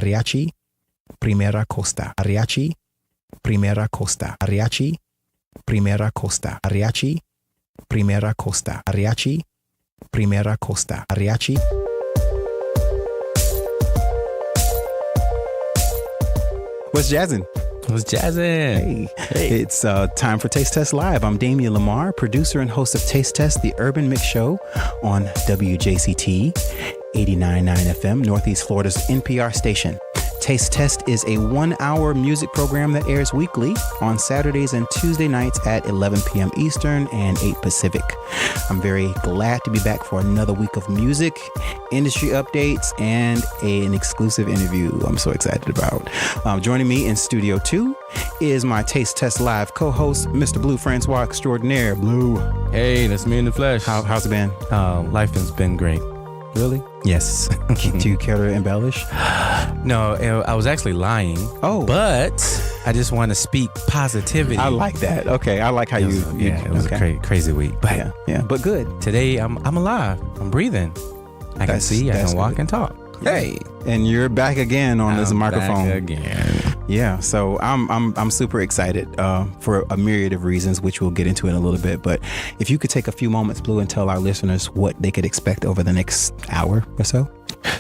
Mariachi, Primera Costa. Mariachi, Primera Costa. Mariachi, Primera Costa. Mariachi, Primera Costa. Mariachi, Primera Costa. Mariachi. What's jazzing? What's jazzing? Hey. It's time for Taste Test Live. I'm Damian Lamar, producer and host of Taste Test, the urban mix show on WJCT 89.9 FM, Northeast Florida's NPR station. Taste Test is a 1-hour music program that airs weekly on Saturdays and Tuesday nights at 11 p.m. Eastern and 8 Pacific. I'm very glad to be back for another week of music, industry updates, and an exclusive interview I'm so excited about. Joining me in Studio 2 is my Taste Test Live co-host, Mr. Blue Francois Extraordinaire. Blue. Hey, that's me in the flesh. How's it been? Life has been great. Really? Yes. Do you care to embellish? No, I was actually lying. Oh. But I just want to speak positivity. I like that. Okay. I like how it was a crazy week. But yeah, but good. Today I'm alive. I'm breathing. I can see, I can walk and talk. Hey. And you're back again on this microphone. Back again. Yeah, so I'm super excited for a myriad of reasons, which we'll get into in a little bit. But if you could take a few moments, Blue, and tell our listeners what they could expect over the next hour or so.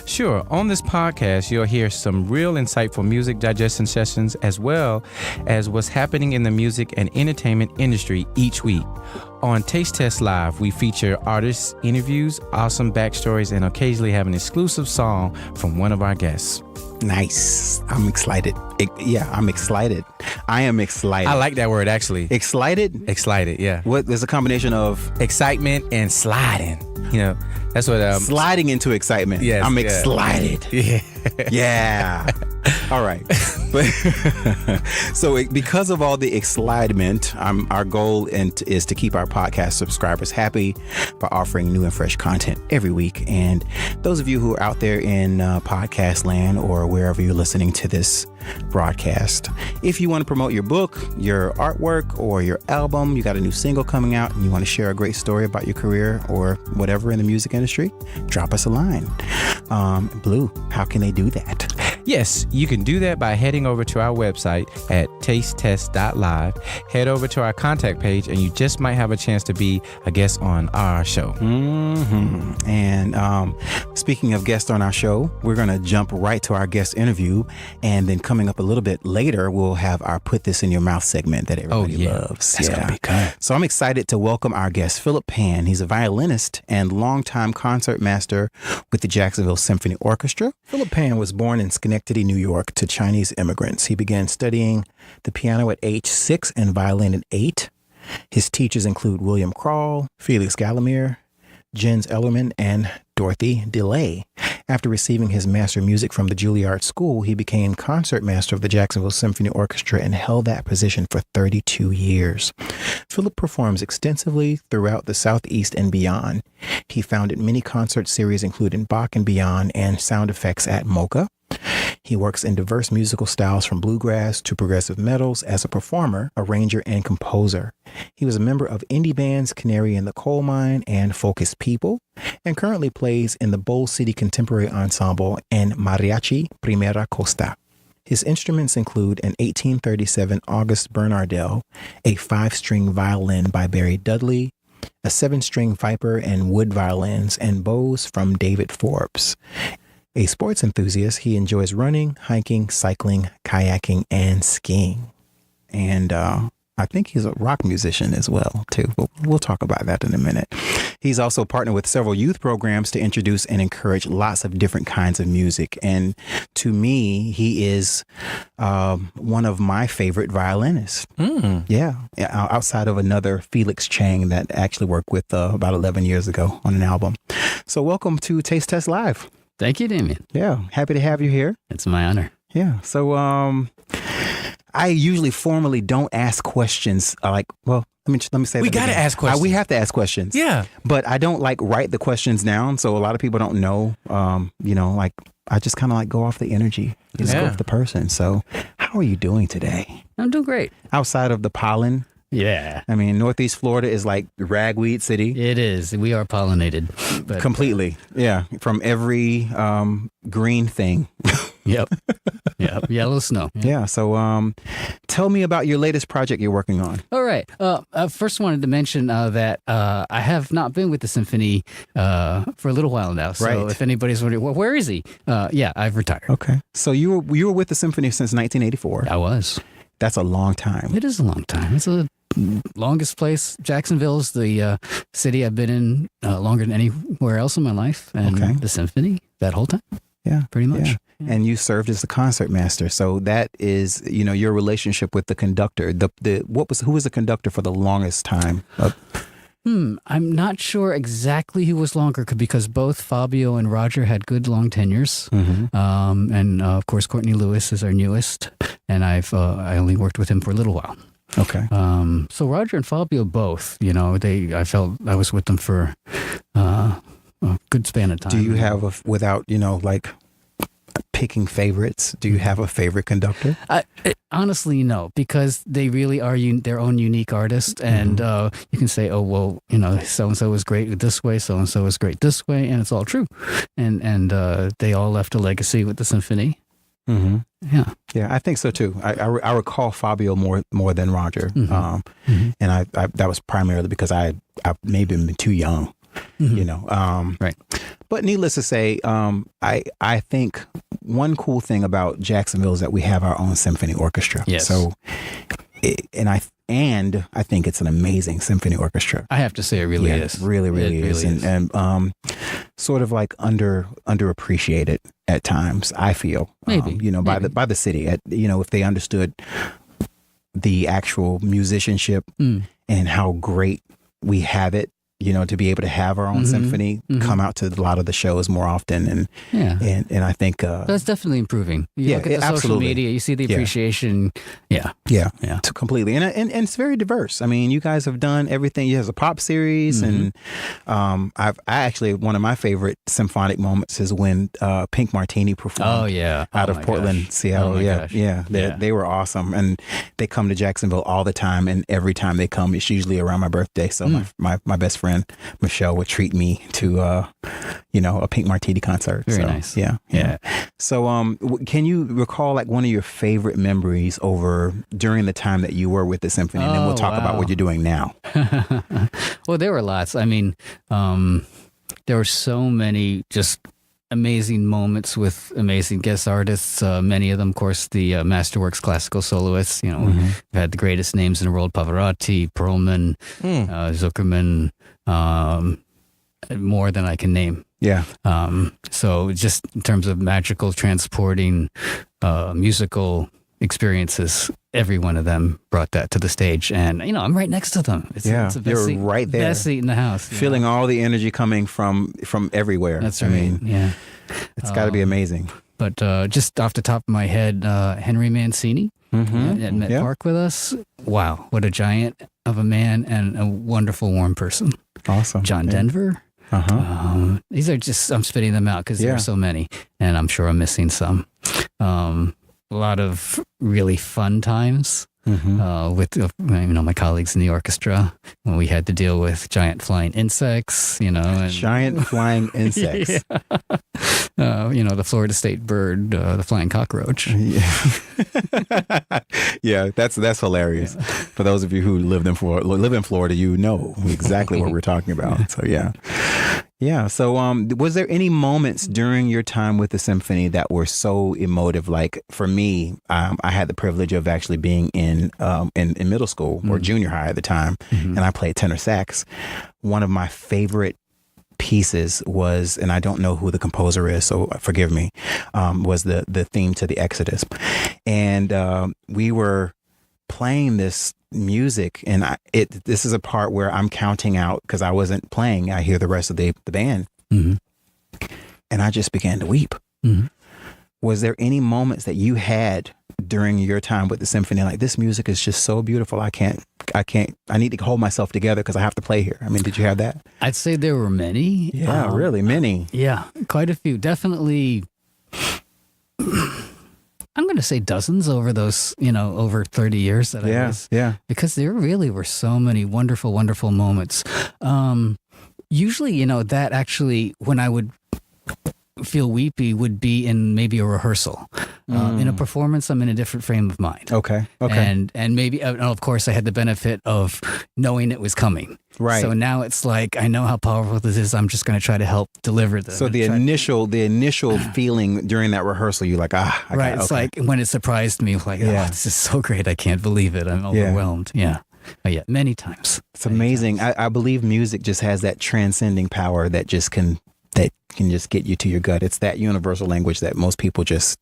Sure. On this podcast, you'll hear some real insightful music digestion sessions, as well as what's happening in the music and entertainment industry each week. On Taste Test Live, we feature artists, interviews, awesome backstories, and occasionally have an exclusive song from one of our guests. Nice. I'm excited. I'm excited. I am excited. I like that word, actually. Excited? Excited, yeah. What? There's a combination of excitement and sliding. You know, that's what... sliding into excitement. Yes. I'm excited. Yeah. Yeah. All right. But so because of all the excitement, our goal is to keep our podcast subscribers happy by offering new and fresh content every week. And those of you who are out there in podcast land or wherever you're listening to this broadcast, if you want to promote your book, your artwork, or your album, you got a new single coming out and you want to share a great story about your career or whatever in the music industry, drop us a line. Blue, how can they do that? Yes, you can do that by heading over to our website at tastetest.live. Head over to our contact page and you just might have a chance to be a guest on our show. Mm-hmm. And speaking of guests on our show, we're going to jump right to our guest interview. And then coming up a little bit later, we'll have our Put This in Your Mouth segment that everybody loves. That's going to be good. So I'm excited to welcome our guest, Philip Pan. He's a violinist and longtime concertmaster with the Jacksonville Symphony Orchestra. Philip Pan was born in Schenectady, New York, to Chinese immigrants. He began studying the piano at age 6 and violin at 8. His teachers include William Kroll, Felix Galimir, Ellerman and Dorothy DeLay. After receiving his master of music from the Juilliard School, he became concertmaster of the Jacksonville Symphony Orchestra and held that position for 32 years. Philip performs extensively throughout the Southeast and beyond. He founded many concert series, including Bach and Beyond and Sound Effects at Mocha. He works in diverse musical styles from bluegrass to progressive metals as a performer, arranger, and composer. He was a member of indie bands Canary in the Coal Mine and Focus People, and currently plays in the Bold City Contemporary Ensemble and Mariachi Primera Costa. His instruments include an 1837 August Bernardel, a 5-string violin by Barry Dudley, a 7-string Viper and wood violins, and bows from David Forbes. A sports enthusiast, he enjoys running, hiking, cycling, kayaking, and skiing. And I think he's a rock musician as well, too. We'll talk about that in a minute. He's also partnered with several youth programs to introduce and encourage lots of different kinds of music. And to me, he is one of my favorite violinists. Yeah. Outside of another Felix Chang that actually worked with about 11 years ago on an album. So welcome to Taste Test Live. Thank you, Damien. Yeah. Happy to have you here. It's my honor. Yeah. So I usually formally don't ask questions let me say we got to ask questions. We have to ask questions. Yeah. But I don't write the questions down. So a lot of people don't know, I just kind of go off the energy. Just go with the person. So how are you doing today? I'm doing great. Outside of the pollen. Yeah. I mean, Northeast Florida is like ragweed city. It is. We are pollinated. Completely. Yeah. From every green thing. Yep. Yep. Yellow snow. Yeah. So tell me about your latest project you're working on. All right. I first wanted to mention that I have not been with the symphony for a little while now. So Right. if anybody's wondering, well, where is he? Yeah, I've retired. Okay. So you were with the symphony since 1984. I was. That's a long time. It is a long time. It's the longest place. Jacksonville's the city I've been in longer than anywhere else in my life. And Okay. the symphony that whole time. Yeah. Pretty much. Yeah. And you served as the concertmaster. So that is, your relationship with the conductor. Who was the conductor for the longest time? I'm not sure exactly who was longer because both Fabio and Roger had good long tenures. Mm-hmm. And of course, Courtney Lewis is our newest. And I only worked with him for a little while. Okay. So Roger and Fabio both, I felt I was with them for a good span of time. Do you have without, picking favorites, do you have a favorite conductor? Honestly, no, because they really are their own unique artists. And you can say, oh, well, so-and-so was great this way, so-and-so was great this way, and it's all true. And they all left a legacy with the symphony. Mm-hmm. Yeah. Yeah, I think so too. I recall Fabio more than Roger. Mm-hmm. And I that was primarily because I maybe been too young, Right. But needless to say, I think one cool thing about Jacksonville is that we have our own symphony orchestra. Yes. So, I think it's an amazing symphony orchestra. I have to say it really is. Really is. And sort of like underappreciated at times, I feel. Maybe. By the city. If they understood the actual musicianship and how great we have it, to be able to have our own symphony, come out to a lot of the shows more often. And I think that's definitely improving. You look at the social media, you see the appreciation. Yeah. Completely. And it's very diverse. I mean, you guys have done everything. You have a pop series, and I actually, one of my favorite symphonic moments is when Pink Martini performed. Oh yeah, out of Portland, gosh. Seattle. Oh, Yeah. They were awesome, and they come to Jacksonville all the time. And every time they come, it's usually around my birthday. So my best friend Michelle would treat me to a Pink Martini concert. Very so, nice. Yeah. So can you recall like one of your favorite memories during the time that you were with the symphony, and then we'll talk about what you're doing now. Well, there were lots. I mean, there were so many just amazing moments with amazing guest artists. Many of them, of course, the Masterworks classical soloists. We've had the greatest names in the world: Pavarotti, Perlman, Zuckerman, more than I can name. Yeah. So just in terms of magical, transporting, musical experiences, every one of them brought that to the stage. And, I'm right next to them. It's the best you're seat, right there. Best seat in the house. Feeling all the energy coming from everywhere. That's right. It's got to be amazing. But just off the top of my head, Henry Mancini at Met Park with us. Wow, what a giant of a man and a wonderful, warm person. Awesome. John Denver. These are just, I'm spitting them out because there are so many, and I'm sure I'm missing some. A lot of really fun times with my colleagues in the orchestra when we had to deal with giant flying insects, and giant flying insects. The Florida State bird, the flying cockroach. Yeah, that's hilarious. Yeah. For those of you who live in Florida, you know exactly what we're talking about. So yeah. So was there any moments during your time with the symphony that were so emotive? Like for me, I had the privilege of actually being in middle school or junior high at the time, and I played tenor sax. One of my favorite pieces was, and I don't know who the composer is, so forgive me, was the theme to the Exodus. And we were playing this music, and this is a part where I'm counting out because I wasn't playing. I hear the rest of the band, and I just began to weep. Was there any moments that you had during your time with the symphony, like this music is just so beautiful, I need to hold myself together because I have to play here? I mean, did you have that? I'd say there were many. Yeah, really many. Yeah, quite a few. Definitely. I'm going to say dozens over those, over 30 years that I was. Yeah. Because there really were so many wonderful, wonderful moments. Usually, that actually, when I would feel weepy would be in maybe a rehearsal. In a performance, I'm in a different frame of mind. Okay. And maybe, of course, I had the benefit of knowing it was coming. Right. So now it's like, I know how powerful this is. I'm just going to try to help deliver this. So the initial feeling during that rehearsal, you're like, It's like when it surprised me, like, this is so great. I can't believe it. I'm overwhelmed. Yeah. Many times. It's amazing. I believe music just has that transcending power that can just get you to your gut. It's that universal language that most people just.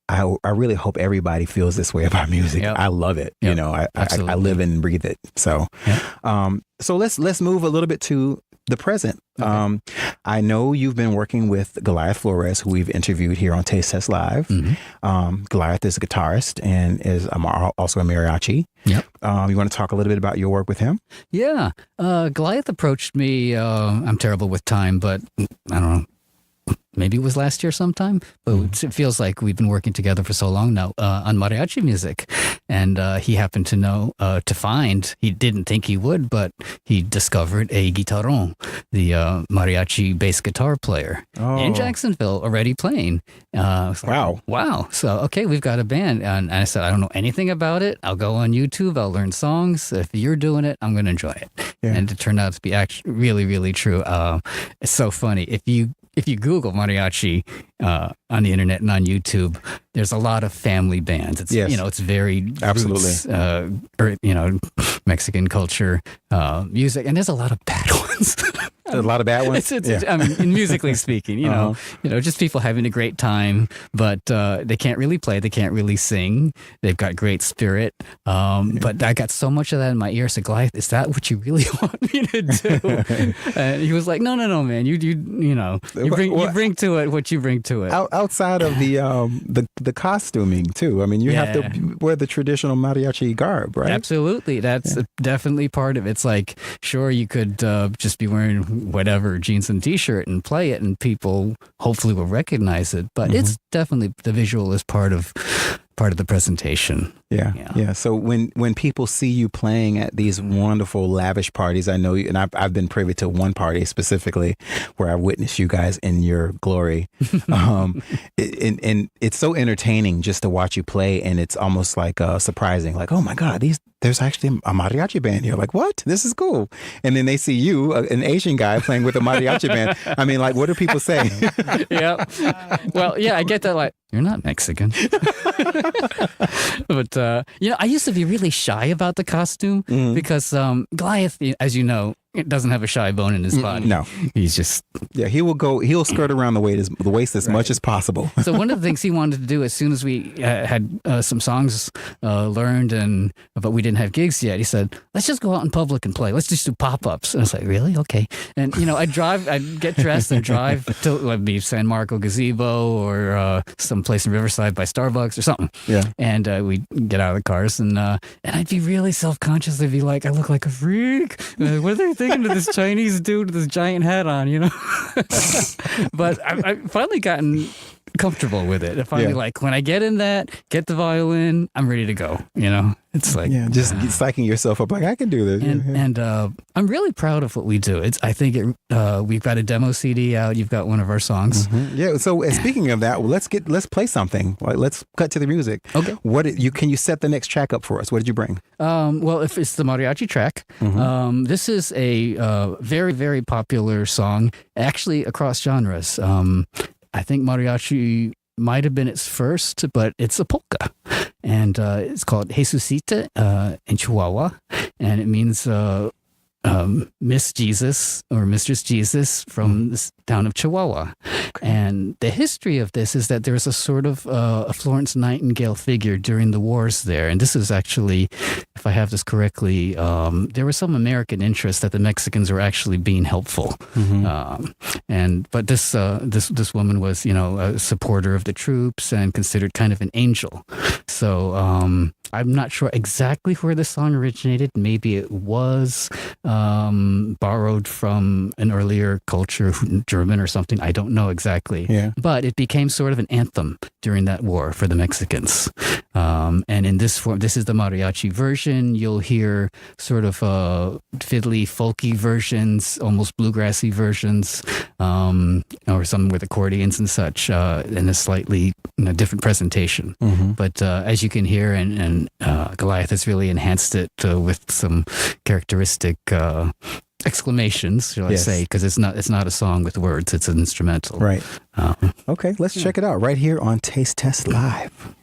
I really hope everybody feels this way about music. Yep. I love it. Yep. I live and breathe it. So, so let's move a little bit to the present. Okay. I know you've been working with Goliath Flores, who we've interviewed here on Taste Test Live. Mm-hmm. Goliath is a guitarist and is also a mariachi. Yep. You want to talk a little bit about your work with him? Yeah. Goliath approached me. I'm terrible with time, but I don't know. Maybe it was last year sometime, but it feels like we've been working together for so long now on mariachi music. And he happened to know, he didn't think he would, but he discovered a guitarron, the mariachi bass guitar player in Jacksonville already playing. Wow. So, okay, we've got a band. And I said, I don't know anything about it. I'll go on YouTube. I'll learn songs. If you're doing it, I'm going to enjoy it. Yeah. And it turned out to be actually really, really true. It's so funny. If you Google mariachi on the internet and on YouTube, there's a lot of family bands. It's it's very roots, Mexican culture music, and there's a lot of bad ones. A lot of bad ones. I mean, musically speaking, you know, just people having a great time, but they can't really play, they can't really sing. They've got great spirit, but I got so much of that in my ear. I said, Goliath, is that what you really want me to do? And he was like, no, man, you bring to it what you bring to it. Outside of the costuming too. I mean, you have to wear the traditional mariachi garb, right? Absolutely, that's definitely part of it. It's like, sure, you could just be wearing whatever, jeans and t-shirt, and play it, and people hopefully will recognize it, but it's definitely, the visual is part of the presentation. Yeah. So when people see you playing at these wonderful lavish parties, I know you, and I've been privy to one party specifically where I witnessed you guys in your glory. And it's so entertaining just to watch you play, and it's almost like surprising, like, oh my God, there's actually a mariachi band here. Like, what? This is cool. And then they see you, an Asian guy, playing with a mariachi band. I mean, like, what do people say? Yeah. Well, yeah, I get that. Like, you're not Mexican. But, I used to be really shy about the costume because Goliath, as you know, it doesn't have a shy bone in his body. No. He's just... Yeah, he'll skirt around the waist as much as possible. So one of the things he wanted to do as soon as we had some songs learned, but we didn't have gigs yet, he said, let's just go out in public and play. Let's just do pop-ups. And I was like, really? Okay. And, I'd get dressed and drive to maybe San Marco Gazebo or someplace in Riverside by Starbucks or something. Yeah. And we'd get out of the cars and I'd be really self-conscious. I'd be like, I look like a freak. What are they thinking of this Chinese dude with this giant hat on, But I've finally gotten comfortable with it. I finally like, when I get in that, get the violin, I'm ready to go, It's like... Yeah, just psyching yourself up like, I can do this. And I'm really proud of what we do. I think we've got a demo CD out. You've got one of our songs. Mm-hmm. Yeah, so speaking of that, let's play something. Let's cut to the music. Okay. Can you set the next track up for us? What did you bring? Well, if it's the mariachi track, this is a very, very popular song, actually across genres. I think mariachi might have been its first, but it's a polka. And it's called Jesusita in Chihuahua. And it means Miss Jesus or Mistress Jesus from the town of Chihuahua. Okay. And the history of this is that there's a sort of a Florence Nightingale figure during the wars there. And this is actually, if I have this correctly, there was some American interest that the Mexicans were actually being helpful. But this woman was, a supporter of the troops and considered kind of an angel. So I'm not sure exactly where the song originated. Maybe it was borrowed from an earlier culture, German or something. I don't know exactly. Yeah. But it became sort of an anthem during that war for the Mexicans. And in this form, this is the mariachi version. You'll hear sort of fiddly, folky versions, almost bluegrassy versions, or some with accordions and such, in a slightly different presentation. But as you can hear, and Goliath has really enhanced it with some characteristic exclamations, shall I say, because it's not a song with words, it's an instrumental. Right. Okay, let's check it out right here on Taste Test Live.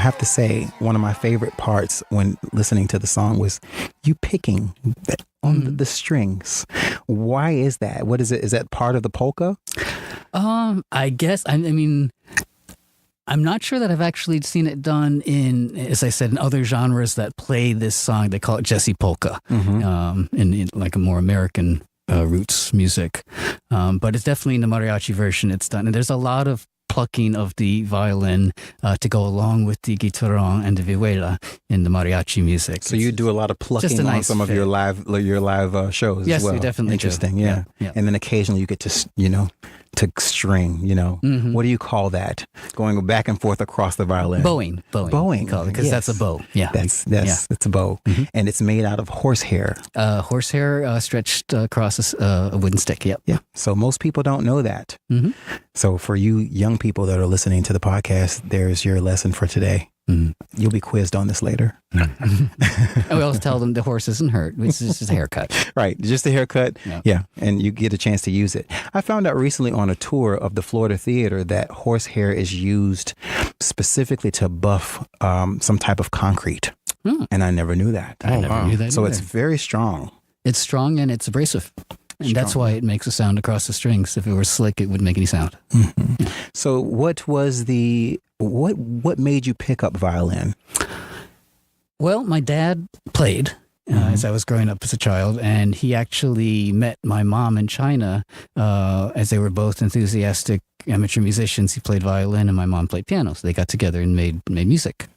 have to say, one of my favorite parts when listening to the song was you picking on the strings. Why is that? What is it? Is that part of the polka? I guess, I mean, I'm not sure that I've actually seen it done in, as I said, in other genres that play this song. They call it Jesse polka, in like a more American roots music. But it's definitely in the mariachi version it's done. And there's a lot of plucking of the violin to go along with the guitarrón and the vihuela in the mariachi music. So you do a lot of plucking on some of your live shows yes, as well. We definitely Interesting, do. yeah. And then occasionally you get to, to string, What do you call that? Going back and forth across the violin. Bowing. Because that's a bow. Yeah. That's a bow. Mm-hmm. And it's made out of horsehair. Horsehair stretched across a wooden stick. Yep. Yeah. So most people don't know that. Mm-hmm. So for you young people that are listening to the podcast, there's your lesson for today. You'll be quizzed on this later. And we always tell them the horse isn't hurt. It's just a haircut. Right. Just a haircut. Yeah. And you get a chance to use it. I found out recently on a tour of the Florida Theater that horsehair is used specifically to buff some type of concrete. And I never knew that. I never knew that So either. it's very strong. It's strong and it's abrasive. And that's why it makes a sound across the strings. If it were slick, it wouldn't make any sound. So what was what made you pick up violin? Well, my dad played as I was growing up as a child, and he actually met my mom in China as they were both enthusiastic amateur musicians. He played violin and my mom played piano. So they got together and made music.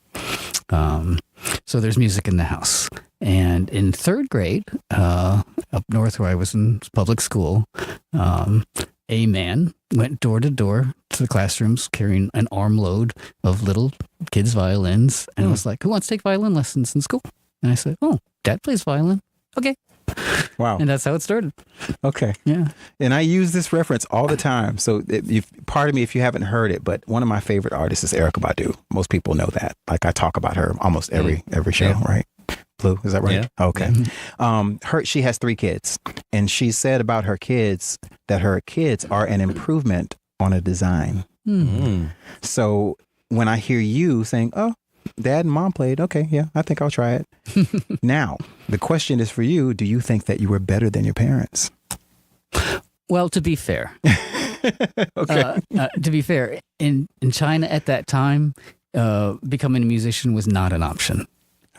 So there's music in the house. And in third grade, up north where I was in public school, a man went door to door to the classrooms carrying an armload of little kids' violins and was like, who wants to take violin lessons in school? And I said, oh, Dad plays violin. Okay. Wow. And that's how it started. Okay. Yeah. And I use this reference all the time. So pardon me if you haven't heard it, but one of my favorite artists is Erykah Badu. Most people know that. Like I talk about her almost every show, right? Blue, is that right? Yeah. Okay. She has 3 kids, and she said about her kids that her kids are an improvement on a design. So when I hear you saying, oh, Dad and Mom played, okay, yeah, I think I'll try it. Now, the question is for you, do you think that you were better than your parents? Well, to be fair, in China at that time, becoming a musician was not an option.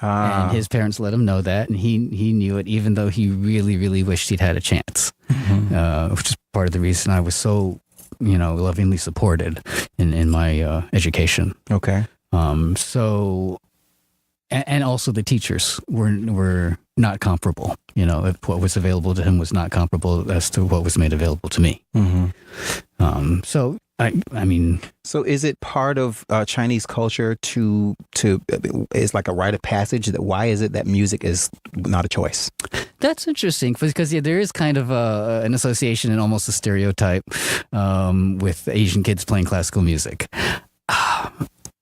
And his parents let him know that, and he knew it, even though he really, really wished he'd had a chance, which is part of the reason I was so, lovingly supported in my education. Okay. So, and also the teachers were not comparable. If what was available to him was not comparable as to what was made available to me. So I mean, so is it part of Chinese culture to is like a rite of passage that why is it that music is not a choice? That's interesting because there is kind of an association and almost a stereotype with Asian kids playing classical music.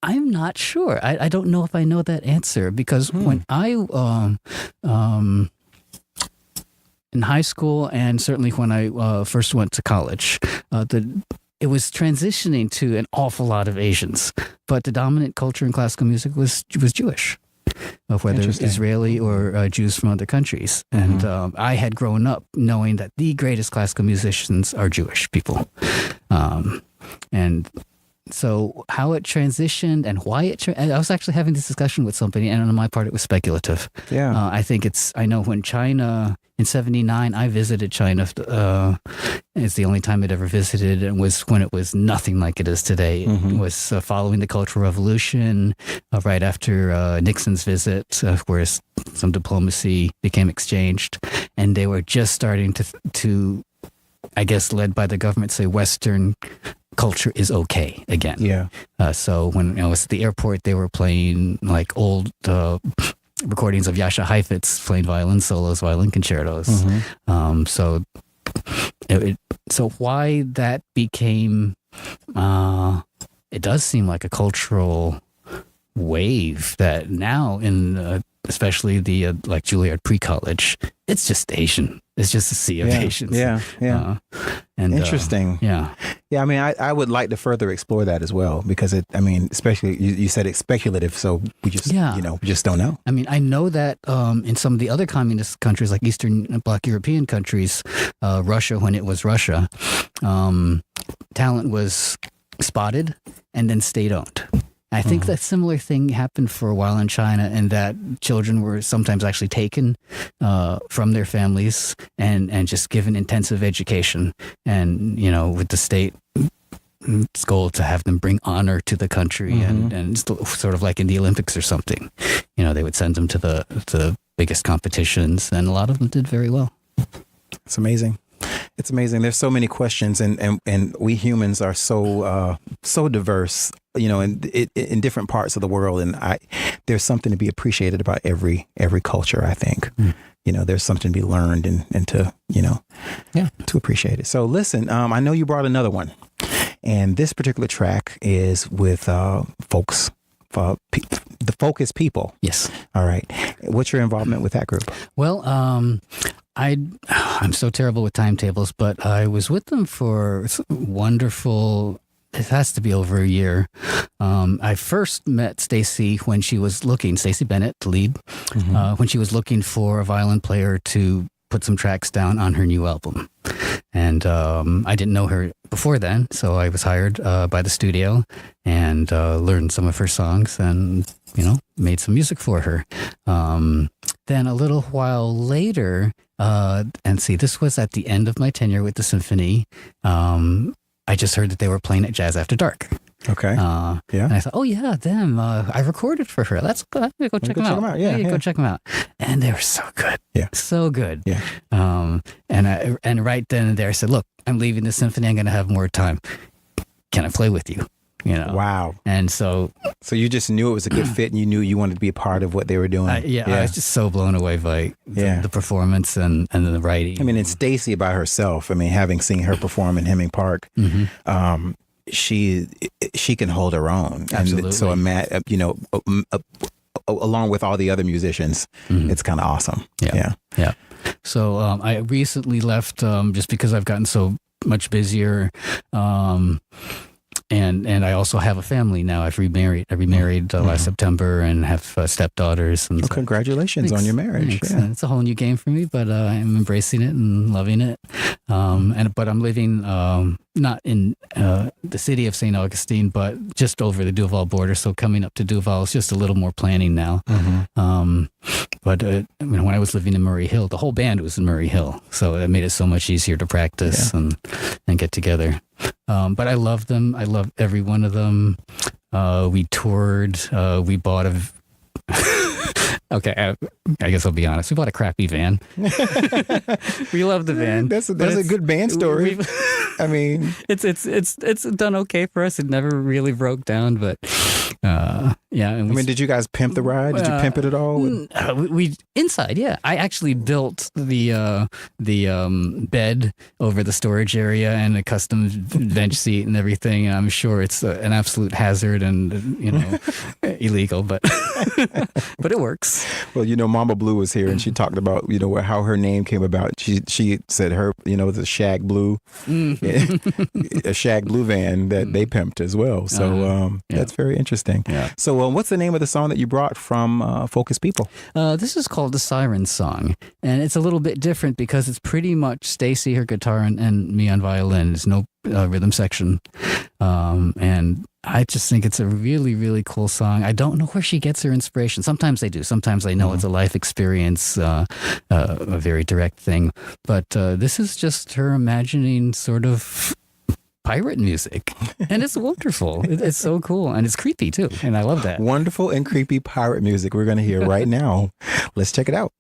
I'm not sure. I don't know if I know that answer because when I in high school and certainly when I first went to college, it was transitioning to an awful lot of Asians, but the dominant culture in classical music was Jewish, whether Israeli or Jews from other countries. And I had grown up knowing that the greatest classical musicians are Jewish people. And so how it transitioned and why I was actually having this discussion with somebody, and on my part, it was speculative. Yeah. I know when China, in 1979, I visited China. It's the only time I'd ever visited, and was when it was nothing like it is today. It was following the Cultural Revolution, right after Nixon's visit, where some diplomacy became exchanged, and they were just starting to I guess led by the government, say Western culture is okay again. Yeah. So when I was at the airport, they were playing like old recordings of Jascha Heifetz playing violin solos, violin concertos. So why that became, it does seem like a cultural wave that now in especially the like Juilliard pre-college, it's just Asian. It's just a sea of Asians. Yeah. And interesting. Yeah. I mean, I would like to further explore that as well because especially you said it's speculative, so we just we just don't know. I mean, I know that in some of the other communist countries, like Eastern Bloc European countries, Russia, when it was Russia, talent was spotted and then state-owned. I think that similar thing happened for a while in China, and that children were sometimes actually taken from their families and just given intensive education. And, with the state's goal to have them bring honor to the country and sort of like in the Olympics or something. They would send them to the biggest competitions, and a lot of them did very well. It's amazing. It's amazing. There's so many questions, and we humans are so diverse, in different parts of the world. And there's something to be appreciated about every culture. I think, there's something to be learned and to to appreciate it. So listen, I know you brought another one, and this particular track is with folks the Focus People. Yes. All right. What's your involvement with that group? Well, I'm so terrible with timetables, but I was with them for wonderful. It has to be over a year. I first met Stacy when she was looking, Stacy Bennett, the lead, when she was looking for a violin player to put some tracks down on her new album. And I didn't know her before then, so I was hired by the studio and learned some of her songs and, made some music for her. Then a little while later, this was at the end of my tenure with the symphony, I just heard that they were playing at Jazz After Dark. Okay. Yeah. And I thought, oh yeah, them. I recorded for her. That's good. I'm gonna go check them out. Go check them out. And they were so good. Yeah. So good. Yeah. And right then and there, I said, look, I'm leaving the symphony. I'm gonna have more time. Can I play with you? Wow. And so you just knew it was a good fit, and you knew you wanted to be a part of what they were doing. I was just so blown away by the performance and the writing. I mean, and Stacy by herself. I mean, having seen her perform in Hemming Park, she can hold her own. Absolutely. And so, along with all the other musicians, it's kind of awesome. Yeah. So I recently left just because I've gotten so much busier. And I also have a family now. I've remarried. I remarried last September and have stepdaughters. And congratulations on your marriage. Yeah. It's a whole new game for me, but I'm embracing it and loving it. But I'm living not in the city of St. Augustine, but just over the Duval border. So coming up to Duval is just a little more planning now. But when I was living in Murray Hill, the whole band was in Murray Hill, so it made it so much easier to practice and get together. But I love them. I love every one of them. We toured. We bought a... Okay, I guess I'll be honest. We bought a crappy van. We love the van. That's a good band story. I mean, it's done okay for us. It never really broke down, but And did you guys pimp the ride? Did you pimp it at all? We inside, yeah. I actually built the bed over the storage area and a custom bench seat and everything. And I'm sure it's an absolute hazard and illegal, but but it works. Well, Mama Blue was here and she talked about how her name came about. She said her the Shag Blue, a Shag Blue van that they pimped as well. So that's very interesting. Yeah. So what's the name of the song that you brought from Focus People? This is called the Siren Song, and it's a little bit different because it's pretty much Stacy, her guitar, and me on violin. There's no rhythm section, and I just think it's a really, really cool song. I don't know where she gets her inspiration. Sometimes I do. Sometimes I know it's a life experience, a very direct thing. But this is just her imagining sort of pirate music, and it's wonderful. It's so cool, and it's creepy too, and I love that. Wonderful and creepy pirate music we're going to hear right now. Let's check it out.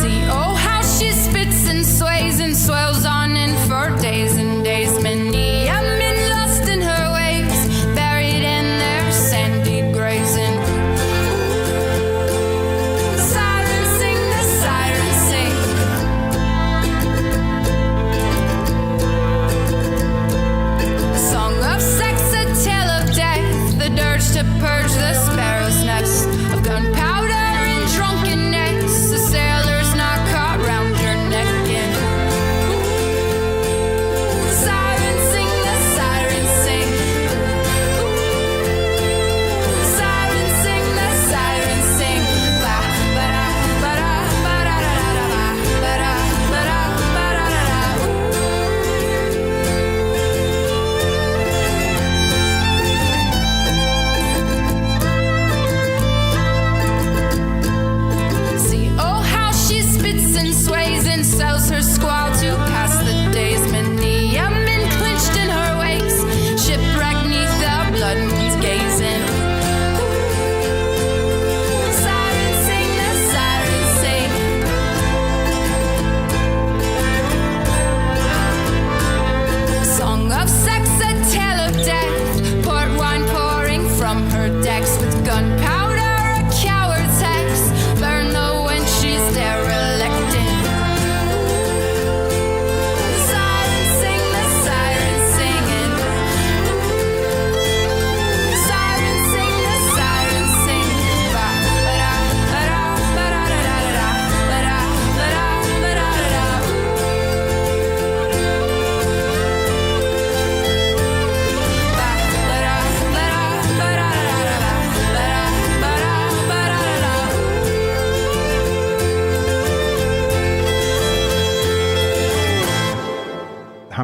See, oh, how she spits and sways and swells on in for days and days. Many have been lost in her waves, buried in their sandy graves. And the sirens sing, the sirens sing. Song of sex, a tale of death, the dirge to purge the sparrow's nest of gunpowder and drunkenness. The sailor's knot caught round your neck. And the sirens sing, the sirens sing. The sirens sing, the sirens sing. Ba ba da ba da ba da da da ba da ba da ba da da da.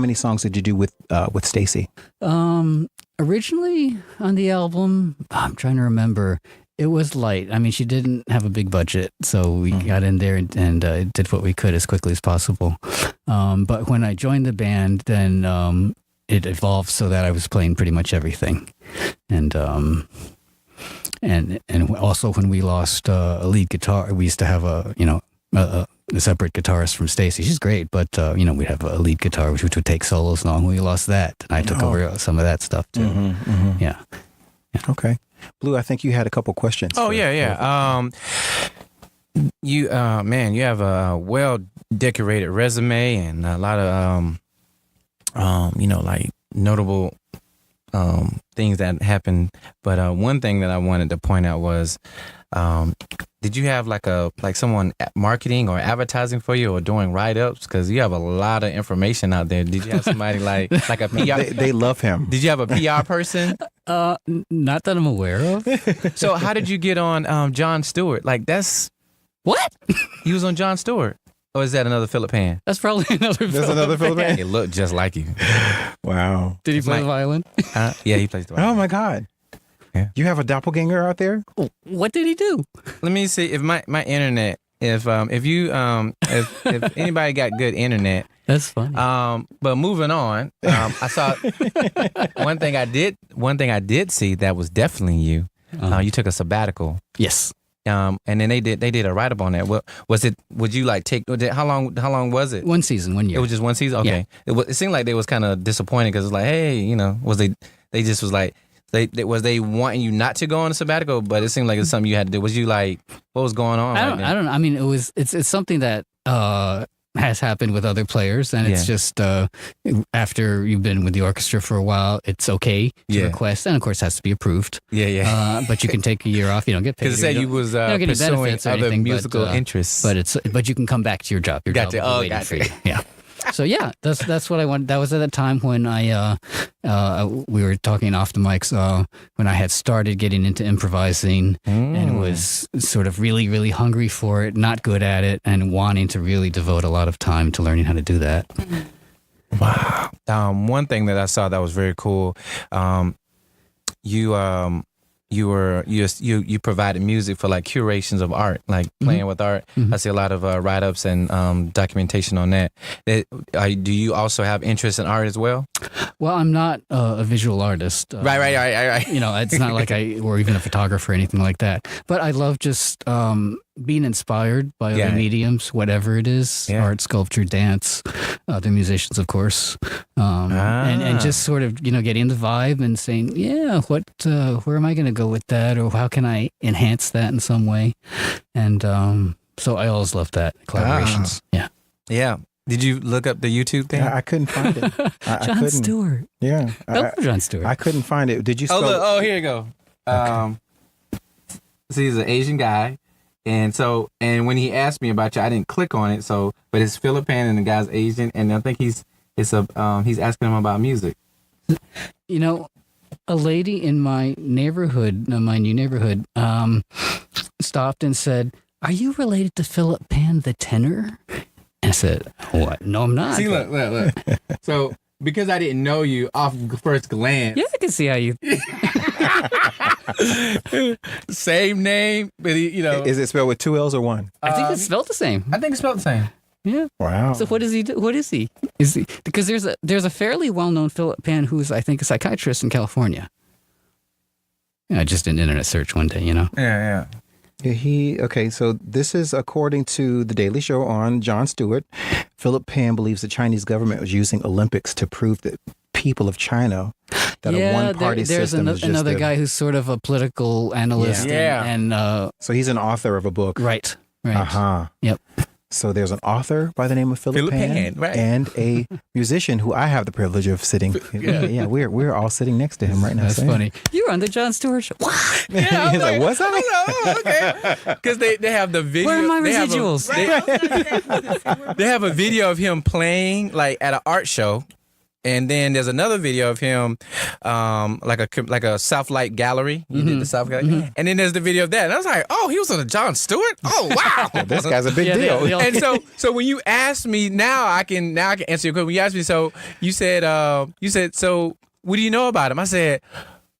many songs did you do with Stacy? Originally on the album, I'm trying to remember. It was light. I mean, she didn't have a big budget, so we got in there and did what we could as quickly as possible. But when I joined the band, then it evolved so that I was playing pretty much everything. And also when we lost a lead guitar, we used to have a separate guitarist from Stacy. She's great, but we'd have a lead guitar which would take solos long. When we lost that, and I took over some of that stuff too. Yeah. Okay. Blue, I think you had a couple questions. Oh, yeah. You have a well-decorated resume and a lot of, like notable things that happened. But one thing that I wanted to point out was, did you have like someone marketing or advertising for you or doing write-ups? Because you have a lot of information out there. Did you have somebody like a PR? They love him. Did you have a PR person? Not that I'm aware of. So how did you get on Jon Stewart? Like that's what? You was on Jon Stewart. Or is that another Philip Pan? That's probably another. There's another Philip Pan. It looked just like you. Wow. Did he play the violin? Yeah, he plays the violin. Oh my God. Yeah. You have a doppelganger out there? What did he do? Let me see if my internet. If anybody got good internet. That's funny. But moving on, I saw one thing I did see that was definitely you. You took a sabbatical. Yes. And then they did a write up on that. What was it? Would you like take? How long was it? 1 season, 1 year. It was just 1 season. Okay. Yeah. It seemed like they was kind of disappointed because it's like, hey, was they just was like. They wanting you not to go on a sabbatical, but it seemed like it's something you had to do. Was you like, what was going on? I don't know. I mean, it's something that has happened with other players, and it's just after you've been with the orchestra for a while, it's okay to request, and of course, it has to be approved. But you can take a year off. You don't get paid. Because it said you was pursuing other musical interests, but you can come back to your job. Your job will be waiting for you. Yeah. So yeah, that's what I wanted. That was at the time when we were talking off the mics when I had started getting into improvising and was sort of really, really hungry for it, not good at it, and wanting to really devote a lot of time to learning how to do that. Wow. One thing that I saw that was very cool, you provided music for like curations of art, like playing with art. I see a lot of write-ups and documentation on that. Do you also have interest in art as well? Well, I'm not a visual artist. Right. It's not like or even a photographer or anything like that. But I love just being inspired by other mediums, whatever it is, art, sculpture, dance, other musicians, of course, and just sort of getting the vibe and saying, where am I going to go with that, or how can I enhance that in some way? And so I always loved that collaborations. Yeah. Did you look up the YouTube thing? I couldn't find it. Jon Stewart. Yeah. I love Jon Stewart. I couldn't find it. Did you spell here you go. Okay. So he's an Asian guy. And when he asked me about you, I didn't click on it. But it's Philip Pan and the guy's Asian. And I think he's asking him about music. A lady in my neighborhood, my new neighborhood, stopped and said, "Are you related to Philip Pan, the tenor?" And I said, "What? No, I'm not." See, look. So, because I didn't know you off first glance. Yeah, I can see how you... Same name, but Is it spelled with 2 L's or 1? I think it's spelled the same. I think it's spelled the same. Yeah. Wow. So what does he do? What is he? Because there's a fairly well-known Philip Pan who's, I think, a psychiatrist in California. I just did an internet search one day, Yeah. So this is according to The Daily Show on Jon Stewart. Philip Pan believes the Chinese government was using Olympics to prove that people of China that a one-party system is just another guy who's sort of a political analyst. And so he's an author of a book. Right. Yep. So there's an author by the name of Philip Pan, right. And a musician who I have the privilege of sitting. We're all sitting next to him right now. That's funny. You're on the Jon Stewart Show. Yeah, he's like, what's up? Okay. Because they have the video. Where are my residuals? They have a video of him playing like at an art show. And then there's another video of him, like a South Light Gallery. You did the South Gallery. And then there's the video of that. And I was like, oh, he was on a Jon Stewart? Oh, wow. This guy's a big deal. And so when you asked me, now I can answer your question. When you asked me, so you said, so what do you know about him? I said,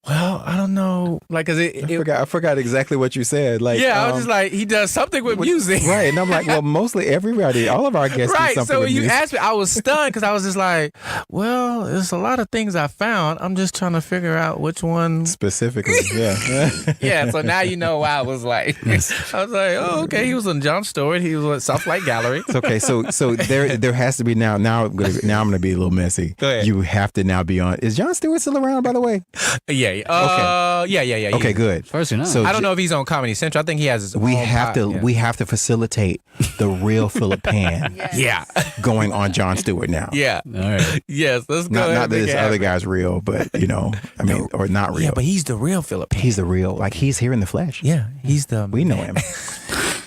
well, I don't know. Like, cause I forgot exactly what you said. Like, I was just like, he does something with music. Right. And I'm like, well, mostly everybody, all of our guests do something so with when you music. asked me, I was stunned because I was just like, well, there's a lot of things I found. I'm just trying to figure out which one. Specifically, yeah. Yeah, so now you know why I was like, I was like, oh, okay, he was on Jon Stewart. He was on South Light Gallery. It's okay. So there has to be now I'm going to be a little messy. Go ahead. You have to now be on. Is Jon Stewart still around, by the way? Yeah. Yeah. Okay, good. First, you know. So I don't know if he's on Comedy Central. I think he has his we own have to pod, we have to facilitate the real Philip Pan Yeah. going on Jon Stewart now. Yeah. All right. Yes, let's go. Not ahead that and make this it other happen. guy's real, but I mean, or not real. Yeah, but he's the real Philip. He's the real, like he's here in the flesh. Yeah, he's the. We know him.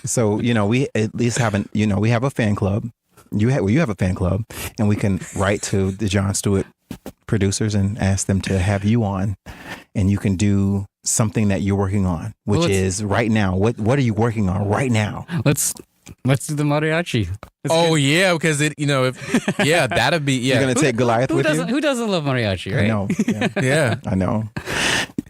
So, we at least we have a fan club. You have a fan club, and we can write to the Jon Stewart producers and ask them to have you on, and you can do something that you're working on, which is right now. What are you working on right now? Let's do the mariachi. Yeah, because that'd be You're gonna take Goliath with you? Who doesn't love mariachi, right? I know. Yeah. Yeah. I know.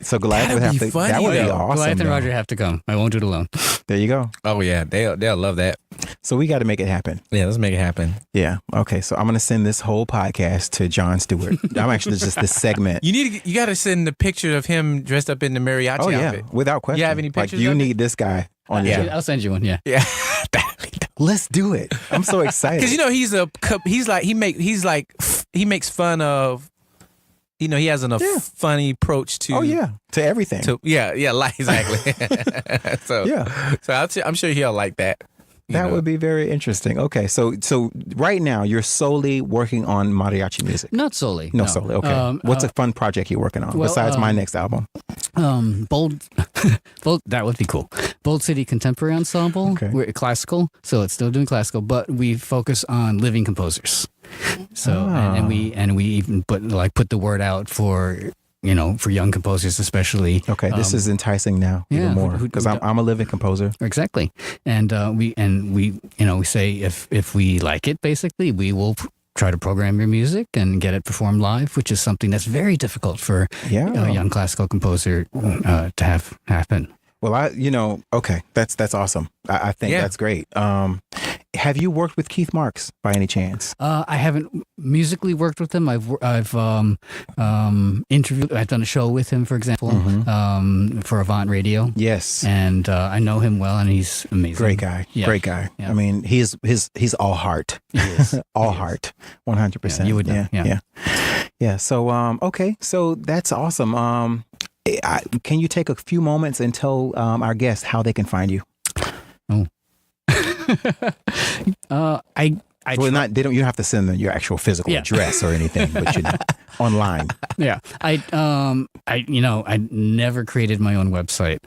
So Goliath would have be to. funny, That would be though. awesome. Goliath and though. Roger have to come. I won't do it alone. There you go. Oh yeah, they'll love that. So we got to make it happen. Yeah, let's make it happen. Yeah. Okay. So I'm gonna send this whole podcast to Jon Stewart. I'm actually just this segment. You got to send the picture of him dressed up in the mariachi Oh yeah, outfit. without question. You have any pictures Like you of it? need this guy on your show. I'll send you one. Yeah. Yeah. Let's do it. I'm so excited. Because he makes fun of. He has a funny approach to. To everything. Exactly. So I'm sure he'll like that. That would be very interesting. Okay, so right now you're solely working on mariachi music. Not solely. No, solely. Okay. What's a fun project you're working on besides my next album? Bold, that would be cool. Bold City Contemporary Ensemble. Okay. We're classical, so it's still doing classical, but we focus on living composers. So and we even put the word out for young composers especially. Okay, this is enticing now even more because I'm a living composer. Exactly, and we say if we like it, basically we will try to program your music and get it performed live, which is something that's very difficult for a young classical composer to have happen. Well, okay, that's awesome. I think that's great. Have you worked with Keith Marks by any chance? I haven't musically worked with him. I've interviewed. I've done a show with him, for example, for Avant Radio. Yes, and I know him well, and he's amazing. Great guy. Yeah. Great guy. Yeah. I mean, he's all heart. He is. All heart. 100%. You would know. Yeah. So okay. So that's awesome. Can you take a few moments and tell our guests how they can find you? You don't have to send them your actual physical address or anything, but online. Yeah. I never created my own website.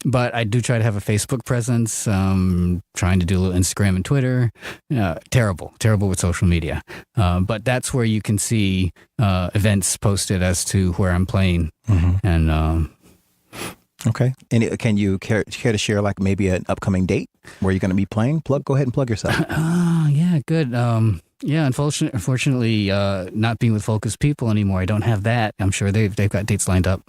But I do try to have a Facebook presence, trying to do a little Instagram and Twitter. Terrible with social media. But that's where you can see events posted as to where I'm playing. And okay. And can you care to share like maybe an upcoming date where you're going to be playing? Go ahead and plug yourself. Yeah, good. Unfortunately, not being with Focus People anymore, I don't have that. I'm sure they've got dates lined up.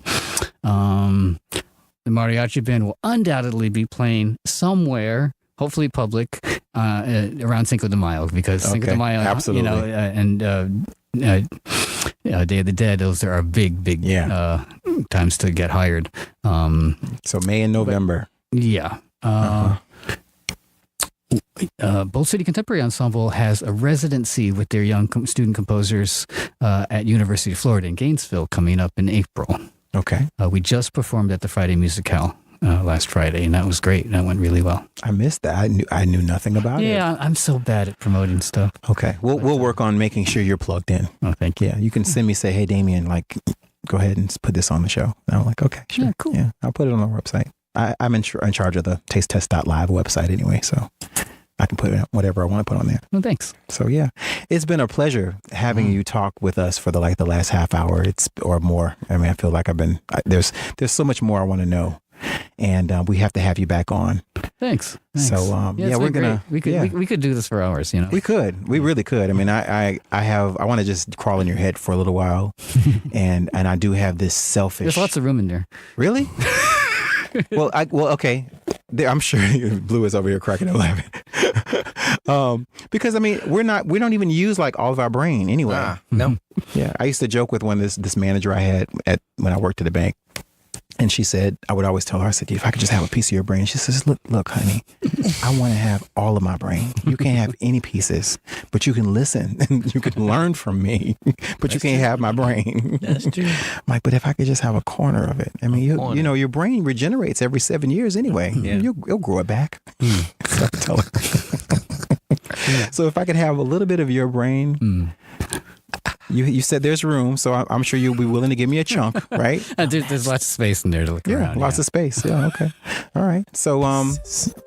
The Mariachi Band will undoubtedly be playing somewhere, hopefully public, around Cinco de Mayo, because Cinco de Mayo, absolutely. And Day of the Dead, those are big times to get hired. So May and November. Bold City Contemporary Ensemble has a residency with their young student composers at University of Florida in Gainesville coming up in April. Okay. We just performed at the Friday Musicale last Friday, and that was great. That went really well. I missed that. I knew nothing about it. Yeah, I'm so bad at promoting stuff. Okay. We'll work on making sure you're plugged in. Oh, thank you. Yeah, you can send me, say, hey, Damien, like, go ahead and put this on the show. And I'm like, okay, sure. Yeah, cool. Yeah, I'll put it on our website. I'm in charge of the tastetest.live website anyway, so I can put whatever I want to put on there. Well, thanks. So yeah, it's been a pleasure having you talk with us for the last half hour. Or more. I mean, I feel like there's so much more I want to know, and we have to have you back on. Thanks. So we're gonna we could do this for hours. We really could. I mean, I want to just crawl in your head for a little while, and I do have this selfish. There's lots of room in there. Really? Well, okay. I'm sure Blue is over here cracking up laughing. Because I mean, we don't even use like all of our brain anyway. No. Yeah, I used to joke with this manager I had when I worked at the bank. And she said, I would always tell her, I said, if I could just have a piece of your brain. She says, look, honey, I want to have all of my brain. You can't have any pieces, but you can listen and you can learn from me, but you can't have my brain. That's true. I'm like, but if I could just have a corner of it. I mean, you know, your brain regenerates every 7 years anyway. Yeah. You'll grow it back. So I tell her. So if I could have a little bit of your brain. You said there's room, so I'm sure you'll be willing to give me a chunk, right? There's lots of space in there to look around. Lots of space. Yeah, okay. All right. So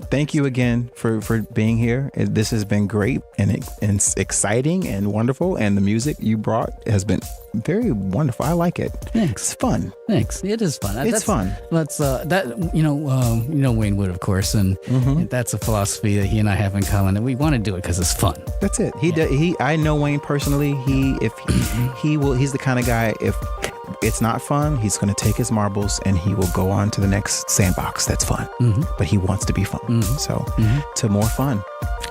thank you again for being here. This has been great and it's exciting and wonderful, and the music you brought has been very wonderful. I like it. Thanks. It's fun. Thanks. It is fun. It's fun. That's Wayne Wood, of course, and that's a philosophy that he and I have in common, and we want to do it because it's fun. That's it. I know Wayne personally. He's the kind of guy, if it's not fun, he's going to take his marbles and he will go on to the next sandbox. That's fun. But he wants to be fun. So to more fun.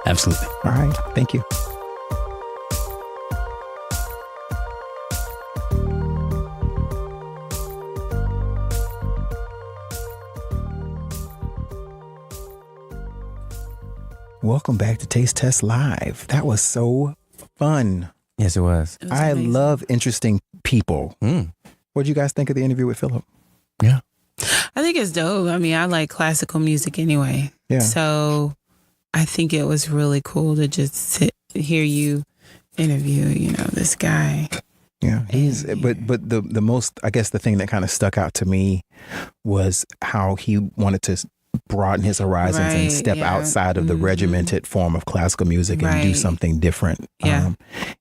Absolutely. All right. Thank you. Welcome back to Taste Test Live. That was so fun. Yes, it was. I love interesting people. What did you guys think of the interview with Philip? Yeah. I think it's dope. I mean, I like classical music anyway. Yeah. So I think it was really cool to just hear you interview, this guy. Yeah, but the most, I guess the thing that kind of stuck out to me was how he wanted to broaden his horizons and step outside of the regimented form of classical music and do something different. Yeah.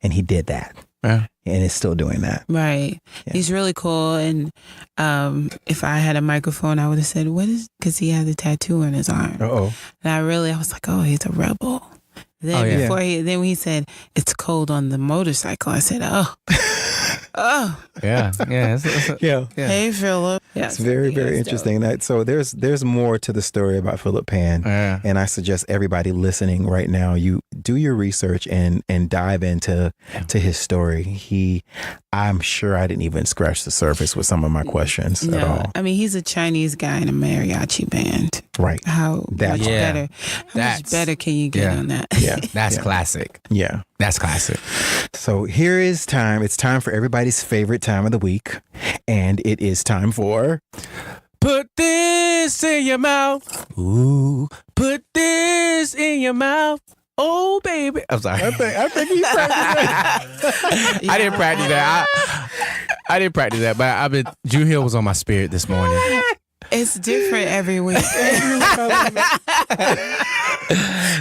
And he did that. Yeah. And is still doing that. Right. Yeah. He's really cool. And if I had a microphone, I would have said, what is, because he had the tattoo on his arm. Uh-oh. And I was like, oh, he's a rebel. Then when he said, it's cold on the motorcycle, I said, oh. Yeah. Yeah. Hey, Philip. Yeah, it's very, very interesting. So there's more to the story about Philip Pan. Yeah. And I suggest everybody listening right now, you do your research and dive into his story. I'm sure I didn't even scratch the surface with some of my questions at all. I mean, he's a Chinese guy in a mariachi band. Right. How much better? How much better can you get on that? Yeah. That's classic. Yeah. That's classic. So here is time. It's time for everybody's favorite time of the week. And it is time for... Put this in your mouth. Ooh. Put this in your mouth. Oh, baby. I'm sorry. I think you practiced that. I didn't practice that. I didn't practice that, but Drew Hill was on my spirit this morning. It's different every week.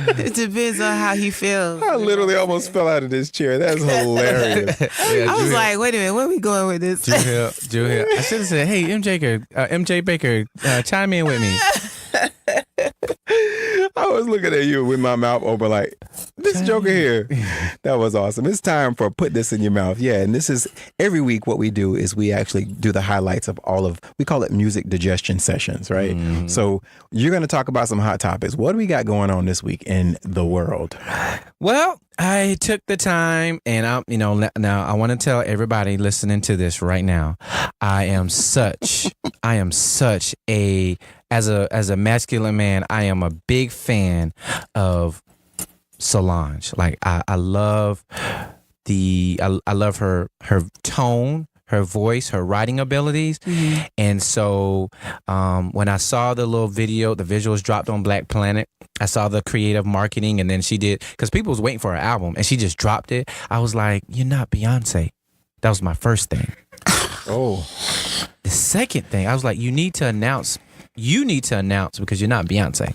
It depends on how he feels. I literally almost fell out of this chair. That's hilarious. I was like, wait a minute, where are we going with this? Drew Hill. I should have said, hey, MJ Baker, chime in with me. I was looking at you with my mouth open like, this joker here. That was awesome. It's time for Put This in Your Mouth. Yeah, and this is every week what we do is we actually do the highlights of we call it music digestion sessions, right? Mm-hmm. So you're going to talk about some hot topics. What do we got going on this week in the world? Well, I took the time and now I want to tell everybody listening to this right now, I am such as a masculine man, I am a big fan of Solange. Like I love her tone, her voice, her writing abilities. Mm-hmm. And so when I saw the little video, the visuals dropped on Black Planet, I saw the creative marketing, and then she did, because people was waiting for her album and she just dropped it. I was like, you're not Beyonce. That was my first thing. Oh. The second thing, I was like, you need to announce because you're not Beyonce.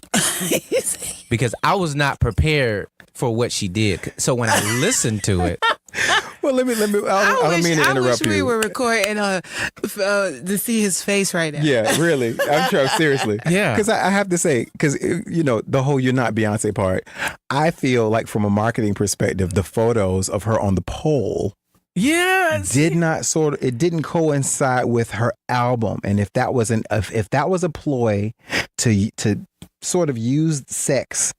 because I was not prepared for what she did. So when I listened to it, Well, let me. I don't mean to interrupt I wish we you. were recording to see his face right now. Yeah, really. I'm sure. Seriously. Yeah. Because I have to say, because the whole "you're not Beyonce" part, I feel like from a marketing perspective, the photos of her on the pole it didn't coincide with her album, and if that was a ploy to sort of use sex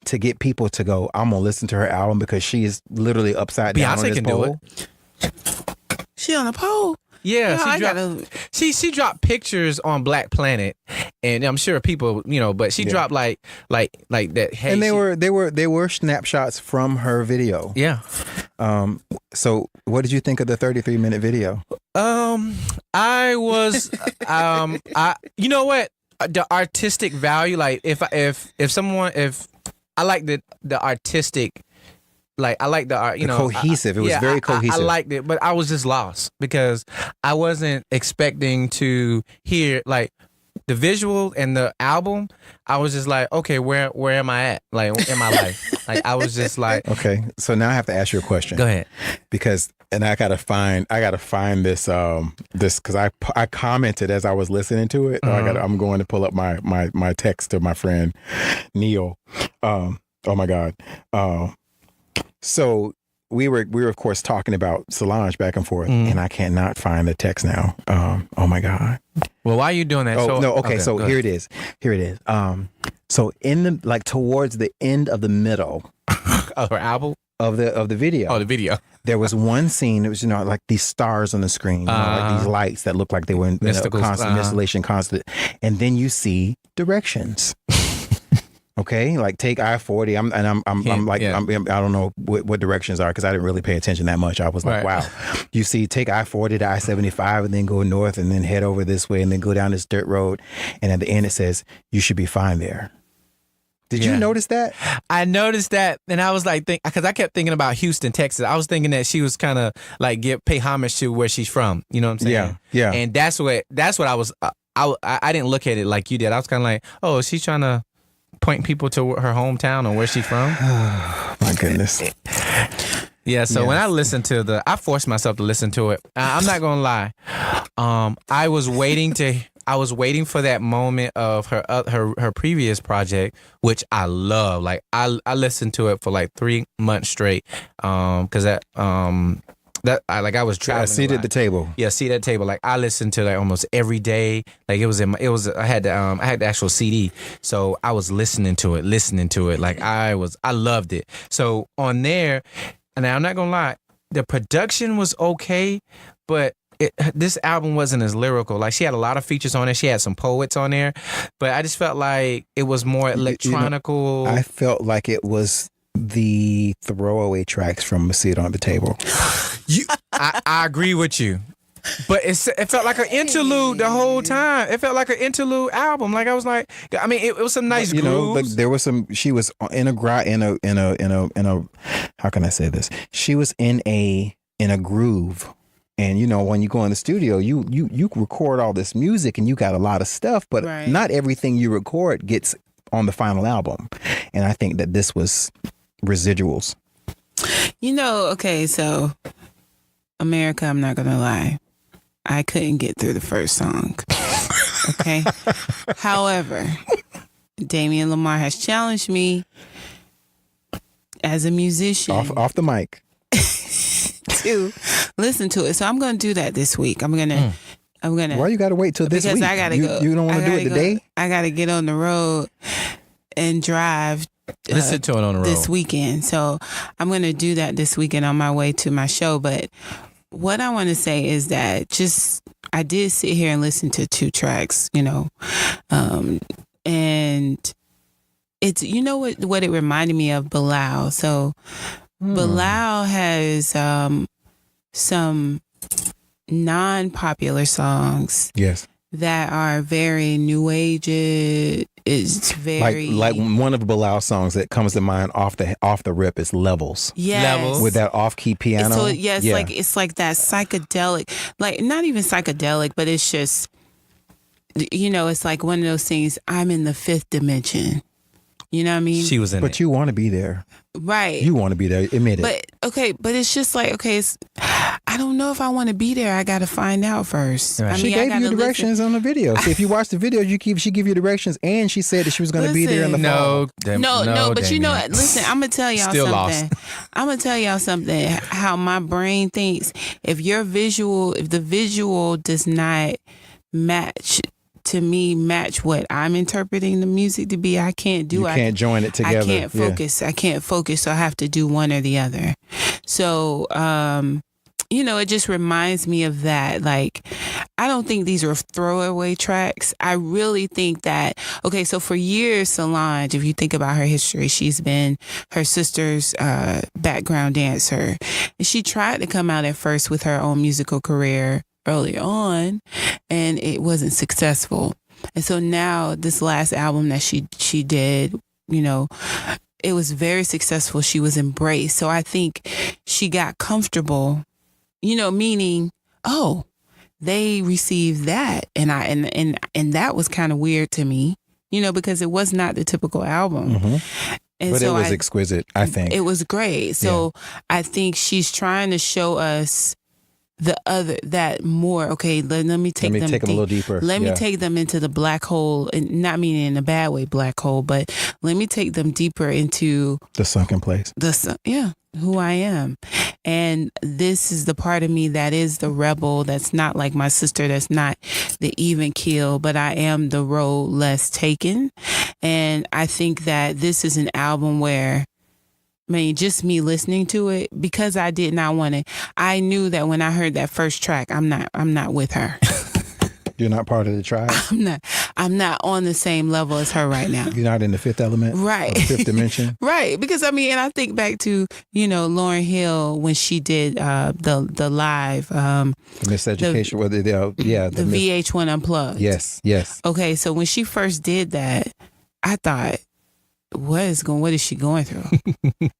to get people to go, I'm gonna listen to her album because she is literally upside down on Beyonce this can pole. do it. She on the pole. Yeah, No, she dropped pictures on Black Planet, and I'm sure people, but she dropped like that. Hey, And they were snapshots from her video. Yeah. So what did you think of the 33-minute video? I was, you know what, the artistic value, like if I like the artistic. Like I like the art, cohesive. It was very cohesive. I liked it, but I was just lost because I wasn't expecting to hear like the visual and the album. I was just like, okay, where am I at? Like in my life? Like I was just like, okay. So now I have to ask you a question. Go ahead. Because I gotta find this because I commented as I was listening to it. I'm going to pull up my text to my friend Neil. Oh my God. So we were of course talking about Solange back and forth, and I cannot find the text now. Oh my God. Well, why are you doing that? Oh no. Okay. So here it is. So in the towards the end of the middle of her album of the video. Oh, the video. There was one scene. It was like these stars on the screen, like these lights that look like they were in a constant installation, constant, and then you see directions. Okay, like take I-40. I don't know what directions are because I didn't really pay attention that much. I was like, wow. You see, take I-40 to I-75 and then go north and then head over this way and then go down this dirt road. And at the end it says, you should be fine there. Did you notice that? I noticed that, and I was like, because I kept thinking about Houston, Texas. I was thinking that she was kind of like pay homage to where she's from. You know what I'm saying? Yeah. And that's what I was. I didn't look at it like you did. I was kind of like, oh, is she trying to point people to her hometown or where she's from? My goodness. Yeah, so when I listened to I forced myself to listen to it. I'm not gonna lie. I was waiting for that moment of her previous project, which I love. Like I listened to it for like 3 months straight. Because I was traveling. A seat at the table. Yeah, seat at the table. Like I listened to like almost every day. Like I had the actual CD, so I was listening to it. Like I loved it. So on there, and I'm not gonna lie, the production was okay, but this album wasn't as lyrical. Like she had a lot of features on it. She had some poets on there, but I just felt like it was more electronical. I felt like it was the throwaway tracks from A Seat on the Table. I agree with you, but it felt like an interlude the whole time. It felt like an interlude album. Like I was like, I mean, it was some nice grooves. Like there was some. She was in a. How can I say this? She was in a groove. And when you go in the studio, you record all this music and you got a lot of stuff, but not everything you record gets on the final album. And I think that this was residuals. Okay, so America, I'm not gonna lie, I couldn't get through the first song. Okay. However, Damian Lamar has challenged me as a musician off the mic to listen to it. So I'm gonna do that this week. I'm gonna. Why you gotta wait till this week? Because I gotta go. You don't want to do it today? I gotta get on the road and drive. Listen to it on the road this weekend. So I'm gonna do that this weekend on my way to my show. But what I want to say is that I did sit here and listen to 2 tracks. And it's what it reminded me of Bilal. So Bilal has some non-popular songs. Yes. That are very new age. It's very like one of Bilal's songs that comes to mind off the rip is Levels. Yes. Levels. With that off-key piano. So it's like that psychedelic, like not even psychedelic, but it's just it's like one of those things. I'm in the 5th dimension. You know what I mean? She was in But it. you want to be there. Right. You want to be there. Admit it. But it's just like, okay, I don't know if I want to be there. I got to find out first. Right. I mean, She gave I you gotta directions on the video. So if you watch the video, she give you directions, and she said that she was going to be there in the fall. No, but you know Damien. what? Listen, I'm gonna tell y'all Still something. lost. I'm gonna tell y'all something. How my brain thinks. If the visual does not match what I'm interpreting the music to be, I can't do. You can't join it together. I can't focus. I can't focus. So I have to do one or the other. So, it just reminds me of that. Like, I don't think these are throwaway tracks. I really think that, okay, so for years, Solange, if you think about her history, she's been her sister's background dancer. And she tried to come out at first with her own musical career early on, and it wasn't successful. And so now this last album that she did, it was very successful. She was embraced. So I think she got comfortable, meaning, oh, they received that. And that was kind of weird to me, because it was not the typical album. Mm-hmm. And but so it was exquisite, I think. It was great. So I think she's trying to show us that more, okay, let me take them a little deeper. Let me take them into the black hole, and not meaning in a bad way, black hole, but let me take them deeper into the sunken place. Who I am. And this is the part of me that is the rebel, that's not like my sister, that's not the even keel, but I am the road less taken. And I think that this is an album where, just me listening to it, because I did not want to. I knew that when I heard that first track, I'm not with her. You're not part of the tribe? I'm not on the same level as her right now. You're not in the fifth element? Right. Or fifth dimension? Right. Because and I think back to, Lauryn Hill when she did the live the Miseducation, the VH1 Unplugged. Yes. Okay, so when she first did that, I thought, what is she going through?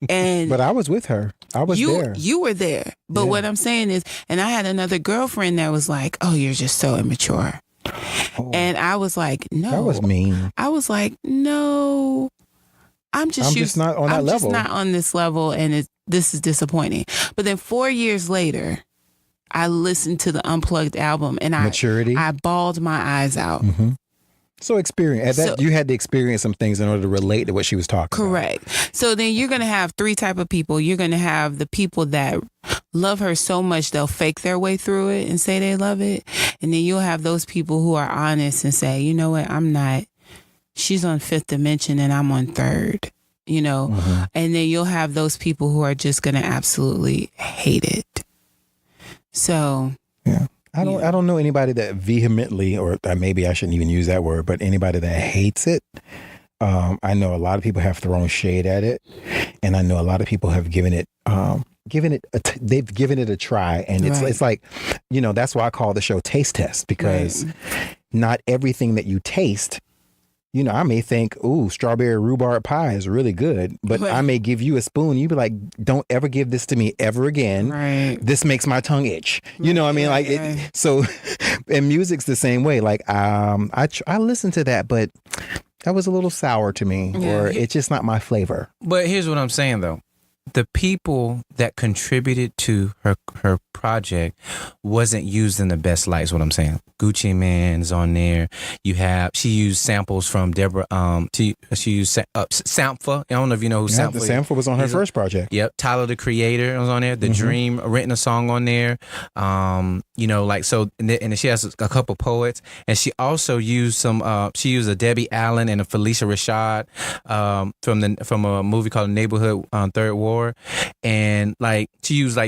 And but I was with her. I was there. You were there. But what I'm saying is, and I had another girlfriend that was like, oh, you're just so immature. Oh. And I was like, no. That was mean. I was like, no. I'm just not on that level. I'm just not on this level, and this is disappointing. But then 4 years later, I listened to the Unplugged album, and I bawled my eyes out. Mm-hmm. So you had to experience some things in order to relate to what she was talking about. Correct. So then you're going to have three type of people. You're going to have the people that love her so much they'll fake their way through it and say they love it. And then you'll have those people who are honest and say, you know what, I'm not. She's on fifth dimension and I'm on third, Mm-hmm. And then you'll have those people who are just going to absolutely hate it. So. Yeah. I don't know anybody that vehemently, or maybe I shouldn't even use that word, but anybody that hates it. I know a lot of people have thrown shade at it, and I know a lot of people have given it they've given it a try, and it's like, that's why I call the show Taste Test, because not everything that you taste. I may think, ooh, strawberry rhubarb pie is really good, but I may give you a spoon. You be like, don't ever give this to me ever again. Right. This makes my tongue itch. You know what I mean? Like, so, and music's the same way. Like, I listened to that, but that was a little sour to me, or it's just not my flavor. But here's what I'm saying, though. The people that contributed to her project wasn't used in the best light, is what I'm saying. Gucci Mane's on there. She used samples from Deborah. She used Sampha. I don't know if you know who Sampha is. Sampha was on her first project. Yep. Tyler, the Creator, was on there. The Dream, written a song on there. And then she has a couple poets, and she also used some. She used a Debbie Allen and a Felicia Rashad from a movie called Neighborhood Third Ward. And she used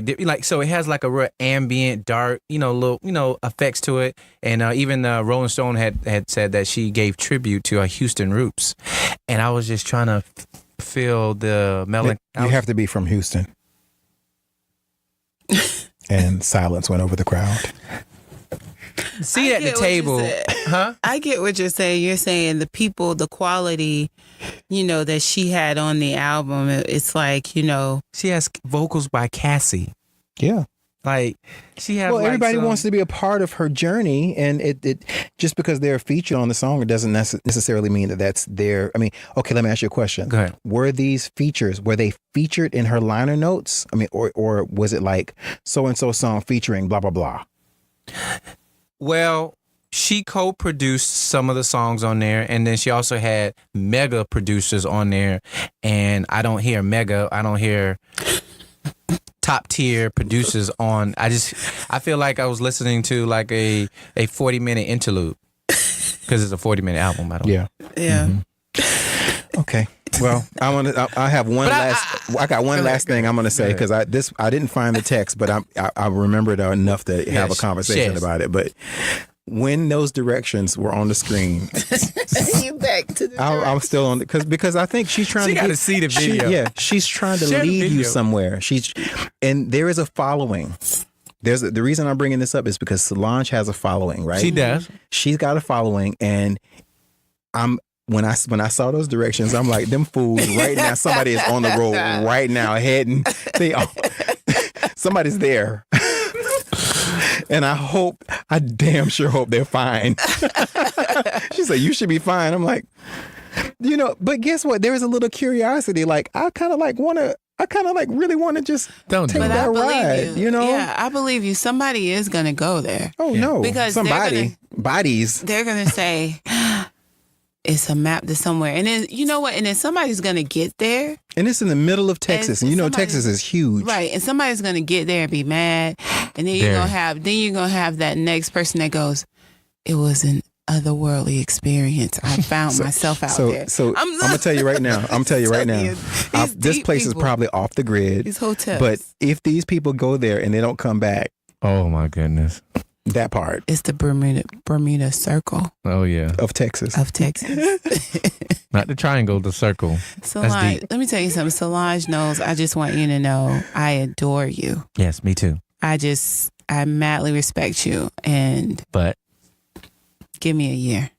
so it has like a real ambient, dark, little effects to it. And even Rolling Stone had said that she gave tribute to Houston roots. And I was just trying to feel the melancholy. You have to be from Houston. And silence went over the crowd. See at the table, huh? I get what you're saying. You're saying the people, the quality, that she had on the album. It's like, she has vocals by Cassie. Yeah. Like she has. Well, like, everybody some- wants to be a part of her journey, and it just because they're featured on the song, it doesn't necessarily mean that that's their. I mean, okay, let me ask you a question. Go ahead. Were these features? Were they featured in her liner notes? I mean, or was it like so and so song featuring blah blah blah? Well, she co-produced some of the songs on there, and then she also had mega producers on there. And I don't hear top tier producers on. I feel like I was listening to like a 40-minute interlude because it's a 40-minute album. I don't. Yeah. Yeah. Mm-hmm. Okay. Well, I have one I got one last thing I'm gonna say because I didn't find the text, but I remembered enough to have a conversation about it. But when those directions were on the screen, You back to the I'm still on because I think she's trying She to got to see the video. she's trying to Share the lead you video. somewhere. And there is a following. The reason I'm bringing this up is because Solange has a following, right? She does. She's got a following, and when I saw those directions, I'm like, them fools right now. Somebody is on the road right now, heading. Somebody's there. And I damn sure hope they're fine. She said, you should be fine. I'm like, but guess what? There is a little curiosity. Like, I kind of really want to just Don't do take it. But that I believe ride, you. Yeah, I believe you. Somebody is going to go there. Oh, no. Because bodies. They're going to say, it's a map to somewhere. And then, you know what? And then somebody's going to get there. And it's in the middle of Texas. And Texas is huge. Right. And somebody's going to get there and be mad. And then you're going to have that next person that goes, it was an otherworldly experience. I found myself out there. So I'm going to tell you right now. This place is probably off the grid. These hotels. But if these people go there and they don't come back, Oh my goodness. that part It's the Bermuda Circle Oh yeah. of Texas. of Texas. Not the triangle, the circle. Solange, deep. let me tell you something. Solange knows, I just want you to know, I adore you. Yes, me too. I madly respect you. And But give me a year.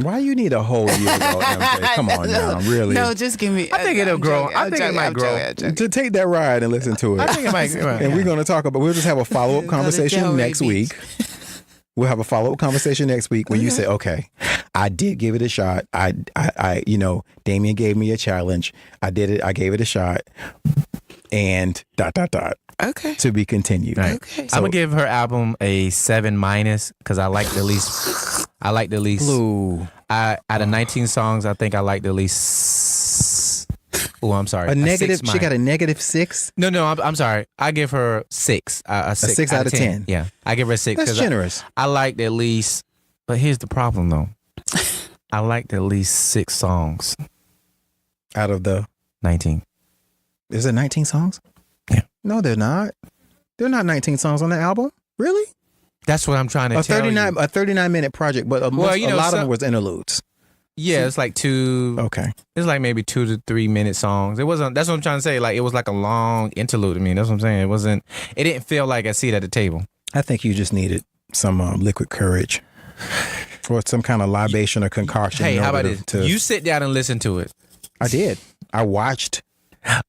Why you need a whole year though, MJ? Come on now, really. No, just give me. I think it'll grow. I think it might grow. To take that ride and listen to it. I think it might. And we're going to talk about, we'll just have a follow-up conversation Delray next Beach. week. We'll have a follow-up conversation next week when you say, okay, I did give it a shot. I Damien gave me a challenge. I did it. I gave it a shot. And ... Okay. To be continued. Right. Okay. I'm gonna give her album a 7- because I like the least. Blue. Out of 19 songs, I think I like the least. Oh, I'm sorry. A negative. 6 She got a -6. No, I'm sorry. I give her 6. A 6 out of 10. Yeah, I give her a 6. That's 'cause generous. I liked at least. But here's the problem, though. I liked at least 6 songs. Out of the 19. Is it 19 songs? Yeah. No, they're not. They're not 19 songs on the album. Really? That's what I'm trying to tell you. A 39-minute project, but a lot of them was interludes. Yeah, it's like 2. Okay. It's like maybe 2 to 3 minute songs. It wasn't. That's what I'm trying to say. Like it was like a long interlude. I mean, that's what I'm saying. It wasn't. It didn't feel like a seat at the table. I think you just needed some liquid courage, or some kind of libation or concoction. Hey, in how order about this? You sit down and listen to it. I did. I watched.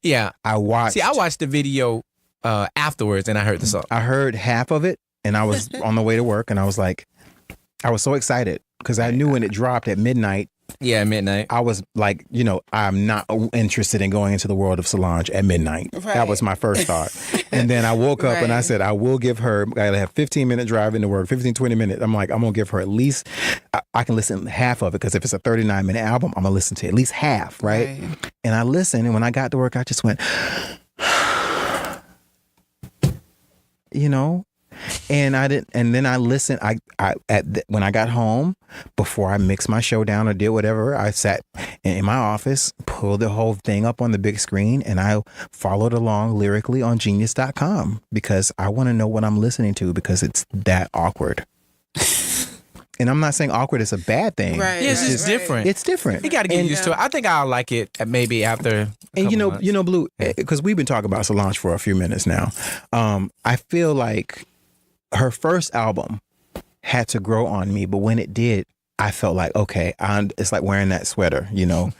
Yeah, I watched. See, I watched the video afterwards, and I heard the song. I heard half of it, and I was on the way to work, and I was like, I was so excited because I knew when it dropped at midnight. Yeah, midnight. I was like, I'm not interested in going into the world of Solange at midnight. Right. That was my first thought. And then I woke up and I said, I will give her, I gotta have 15-minute drive into work, 15, 20 minutes. I'm like, I'm going to give her at least, I can listen half of it because if it's a 39-minute album, I'm going to listen to at least half, right? And I listened, and when I got to work, I just went, and I didn't. And then I listened. When I got home, before I mixed my show down or did whatever, I sat in my office, pulled the whole thing up on the big screen, and I followed along lyrically on Genius.com because I want to know what I'm listening to because it's that awkward. And I'm not saying awkward is a bad thing. Right. Yeah, it's just different. It's different. You got to get used to it. I think I'll like it maybe after. And Blue, because we've been talking about Solange for a few minutes now. I feel like her first album had to grow on me, but when it did, I felt like, okay, it's like wearing that sweater, you know.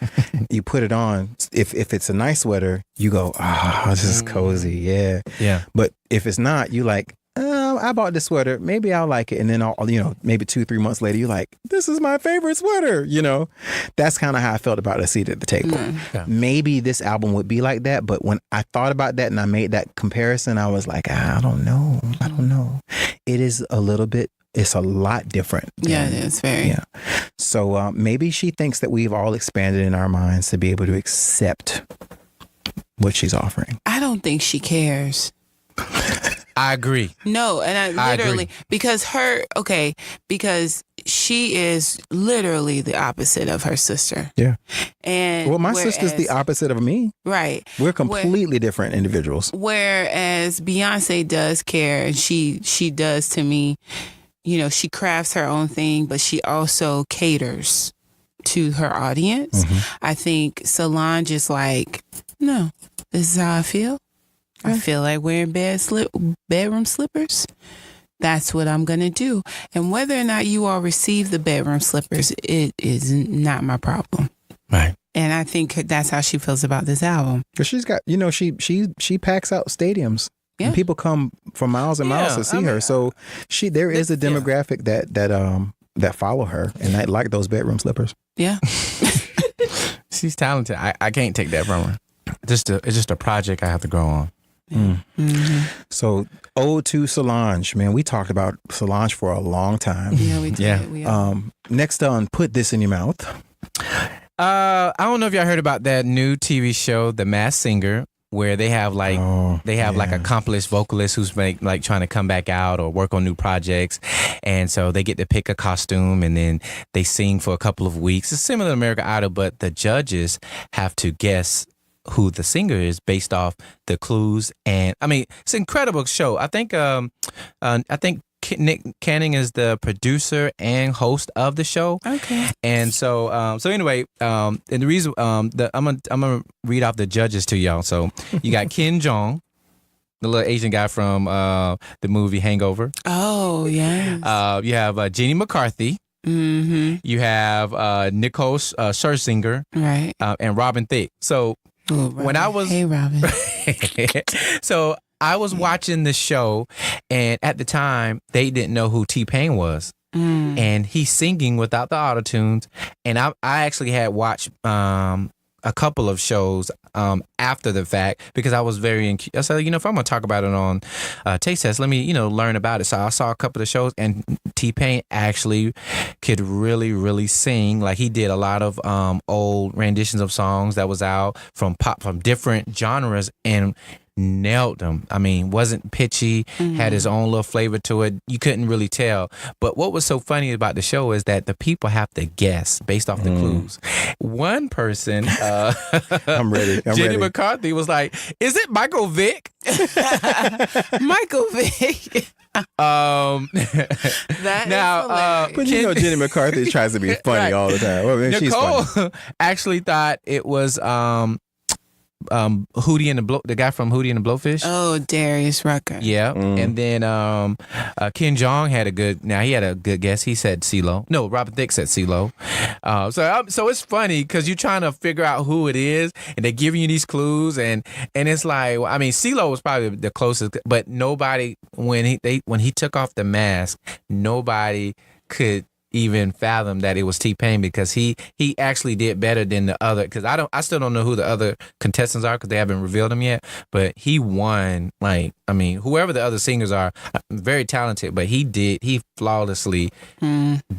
You put it on. If it's a nice sweater, you go, this is cozy, yeah. Yeah. But if it's not, you like, I bought this sweater. Maybe I'll like it. And then, maybe 2-3 months later, you're like, this is my favorite sweater, you know. That's kind of how I felt about A Seat at the Table. Yeah. Maybe this album would be like that. But when I thought about that and I made that comparison, I was like, I don't know. It is it's a lot different. Yeah, it is very. Yeah. So maybe she thinks that we've all expanded in our minds to be able to accept what she's offering. I don't think she cares. I agree. No, and I literally, agree. because she is literally the opposite of her sister. Yeah. And well, my sister's the opposite of me. Right. We're completely different individuals. Whereas Beyonce does care, and she does to me. You know, she crafts her own thing, but she also caters to her audience. I think Solange is like, no, this is how I feel. I feel like wearing bedroom slippers. That's what I'm going to do. And whether or not you all receive the bedroom slippers, it is not my problem. Right. And I think that's how she feels about this album. Because she's got, she packs out stadiums. Yeah. And people come from miles and miles to see her. So there is a demographic that follow her and that like those bedroom slippers. Yeah. She's talented. I can't take that from her. It's just a project I have to grow on. So, Ode to Solange, man, we talked about Solange for a long time. Yeah, we did. Yeah. Next on Put This in Your Mouth. I don't know if y'all heard about that new TV show, The Masked Singer, where they have like accomplished vocalists who's like trying to come back out or work on new projects, and so they get to pick a costume and then they sing for a couple of weeks. It's similar to American Idol, but the judges have to guess who the singer is based off the clues. And I mean, it's an incredible show. I think Nick Canning is the producer and host of the show. Okay. And so anyway, and the reason I'm gonna read off the judges to y'all. So you got Ken Jeong, the little Asian guy from the movie Hangover. Oh yes. You have Jenny McCarthy. Mm-hmm. You have Nicole Scherzinger. Right. And Robin Thicke. So when I was Robin. So I was watching the show, and at the time, they didn't know who T-Pain was. And he's singing without the autotunes. And I actually had watched a couple of shows after the fact because I was very I said, if I'm going to talk about it on Taste Test, let me, learn about it. So I saw a couple of shows, and T-Pain actually could really, really sing. Like, he did a lot of old renditions of songs that was out from different genres and nailed them. I mean, wasn't pitchy, had his own little flavor to it. You couldn't really tell. But what was so funny about the show is that the people have to guess based off the clues. One person, I'm ready. Jenny McCarthy was like, "Is it Michael Vick?" Michael Vick. That now, is but Jenny McCarthy tries to be funny all the time. Well, maybe she's funny. Nicole actually thought it was Hootie and the guy from Hootie and the Blowfish. Oh, Darius Rucker. Yeah. And then Ken Jeong had a good guess. He said CeeLo. No, Robin Thicke said CeeLo. So it's funny because you're trying to figure out who it is, and they're giving you these clues, and it's like, I mean, CeeLo was probably the closest, but nobody when he took off the mask, nobody could even fathom that it was T-Pain because he actually did better than the other, because I still don't know who the other contestants are because they haven't revealed them yet, but he won. Like, I mean, whoever the other singers are, very talented, but he flawlessly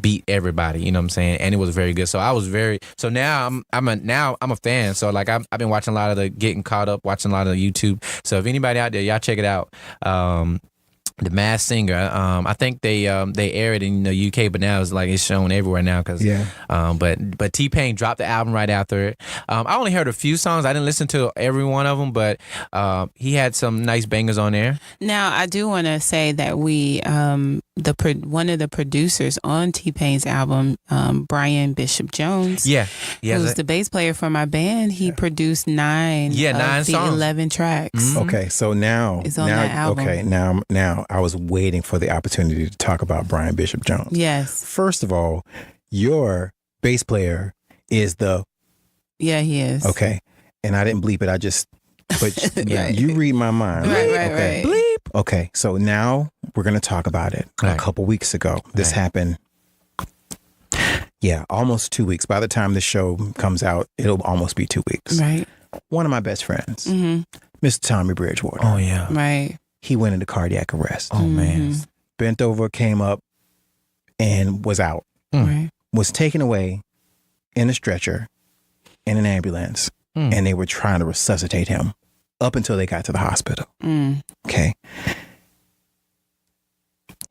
beat everybody, you know what I'm saying? And it was very good. So now I'm a fan. So like I've been watching a lot of getting caught up, watching a lot of YouTube. So if anybody out there, y'all check it out. The Masked Singer. I think they aired in the UK, but now it's shown everywhere now. But T-Pain dropped the album right after it. I only heard a few songs. I didn't listen to every one of them, but he had some nice bangers on there. Now I do want to say that we one of the producers on T-Pain's album, Brian Bishop Jones. Yeah. Who's the bass player for my band. He produced 9 of the songs. 11 tracks. Mm-hmm. Okay, so now it's on that album. Okay, now I was waiting for the opportunity to talk about Brian Bishop Jones. Yes. First of all, your bass player is the Yeah, he is. okay, and I didn't bleep it. I just but Right. you read my mind. Right, Okay. right. Bleep. Okay, so now we're gonna talk about it. A Right. couple weeks ago, this Right. happened. Yeah, almost 2 weeks. By the time the show comes out, it'll almost be 2 weeks. Right. One of my best friends, Mm-hmm. Mr. Tommy Bridgewater, Oh yeah. Right. he went into cardiac arrest. Oh man. Mm-hmm. Bent over, came up, and was out. Right. Was taken away in a stretcher in an ambulance, and they were trying to resuscitate him up until they got to the hospital. Mm. Okay.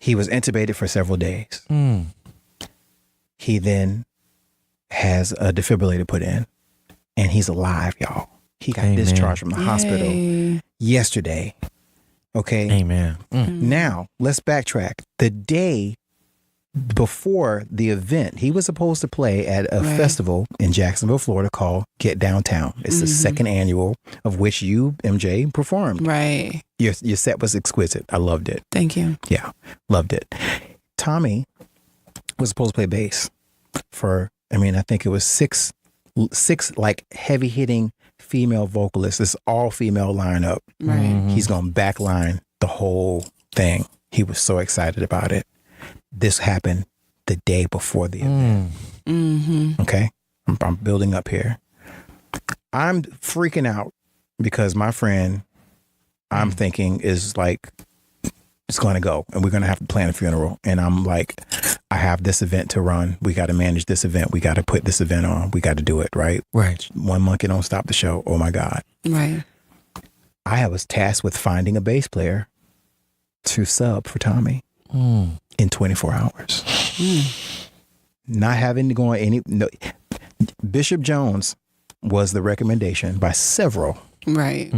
He was intubated for several days. Mm. He then has a defibrillator put in, and he's alive, y'all. He got Amen. discharged from the hospital Yay. yesterday. Okay. Amen. Now, let's backtrack. The day before the event, he was supposed to play at a Right. festival in Jacksonville, Florida called Get Downtown. It's the second annual of which you, MJ, performed. Right. Your set was exquisite. I loved it. Thank you. Yeah, loved it. Tommy was supposed to play bass for, I think it was six like heavy hitting female vocalists. It's all female lineup. Right. He's going to backline the whole thing. He was so excited about it. This happened the day before the event. Mm-hmm. Okay. I'm building up here. I'm freaking out because my friend, I'm thinking is like, it's going to go and we're going to have to plan a funeral. And I'm like, I have this event to run. We got to manage this event. We got to put this event on. We got to do it. Right. Right. One monkey don't stop the show. Oh my God. Right. I was tasked with finding a bass player to sub for Tommy in 24 hours. Not having to go on any. No, Bishop Jones was the recommendation by several Right.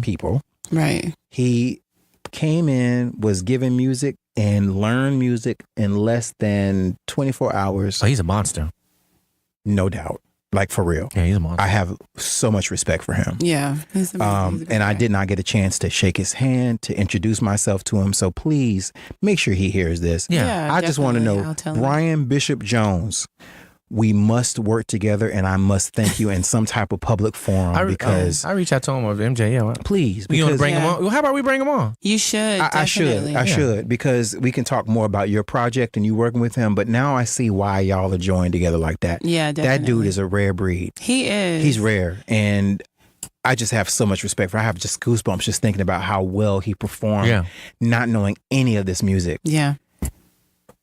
people. Right. He came in, was given music, and learned music in less than 24 hours. Oh, he's a monster. No doubt. Like for real. Yeah, he's a monster. I have so much respect for him. Yeah. He's a good And I guy. did not get a chance to shake his hand, to introduce myself to him. So please make sure he hears this. Yeah. I just want to definitely. know, I'll tell him. Brian Bishop Jones, we must work together, and I must thank you in some type of public forum because I reached out to him of MJ. Yeah. Well, please, you want to because bring him Yeah. on? Well, how about we bring him on? You should. I should, definitely. I should, because we can talk more about your project and you working with him. But now I see why y'all are joined together like that. Yeah, That definitely. dude is a rare breed. He is. He's rare, and I just have so much respect for. I have just goosebumps just thinking about how well he performed, Yeah. not knowing any of this music. Yeah.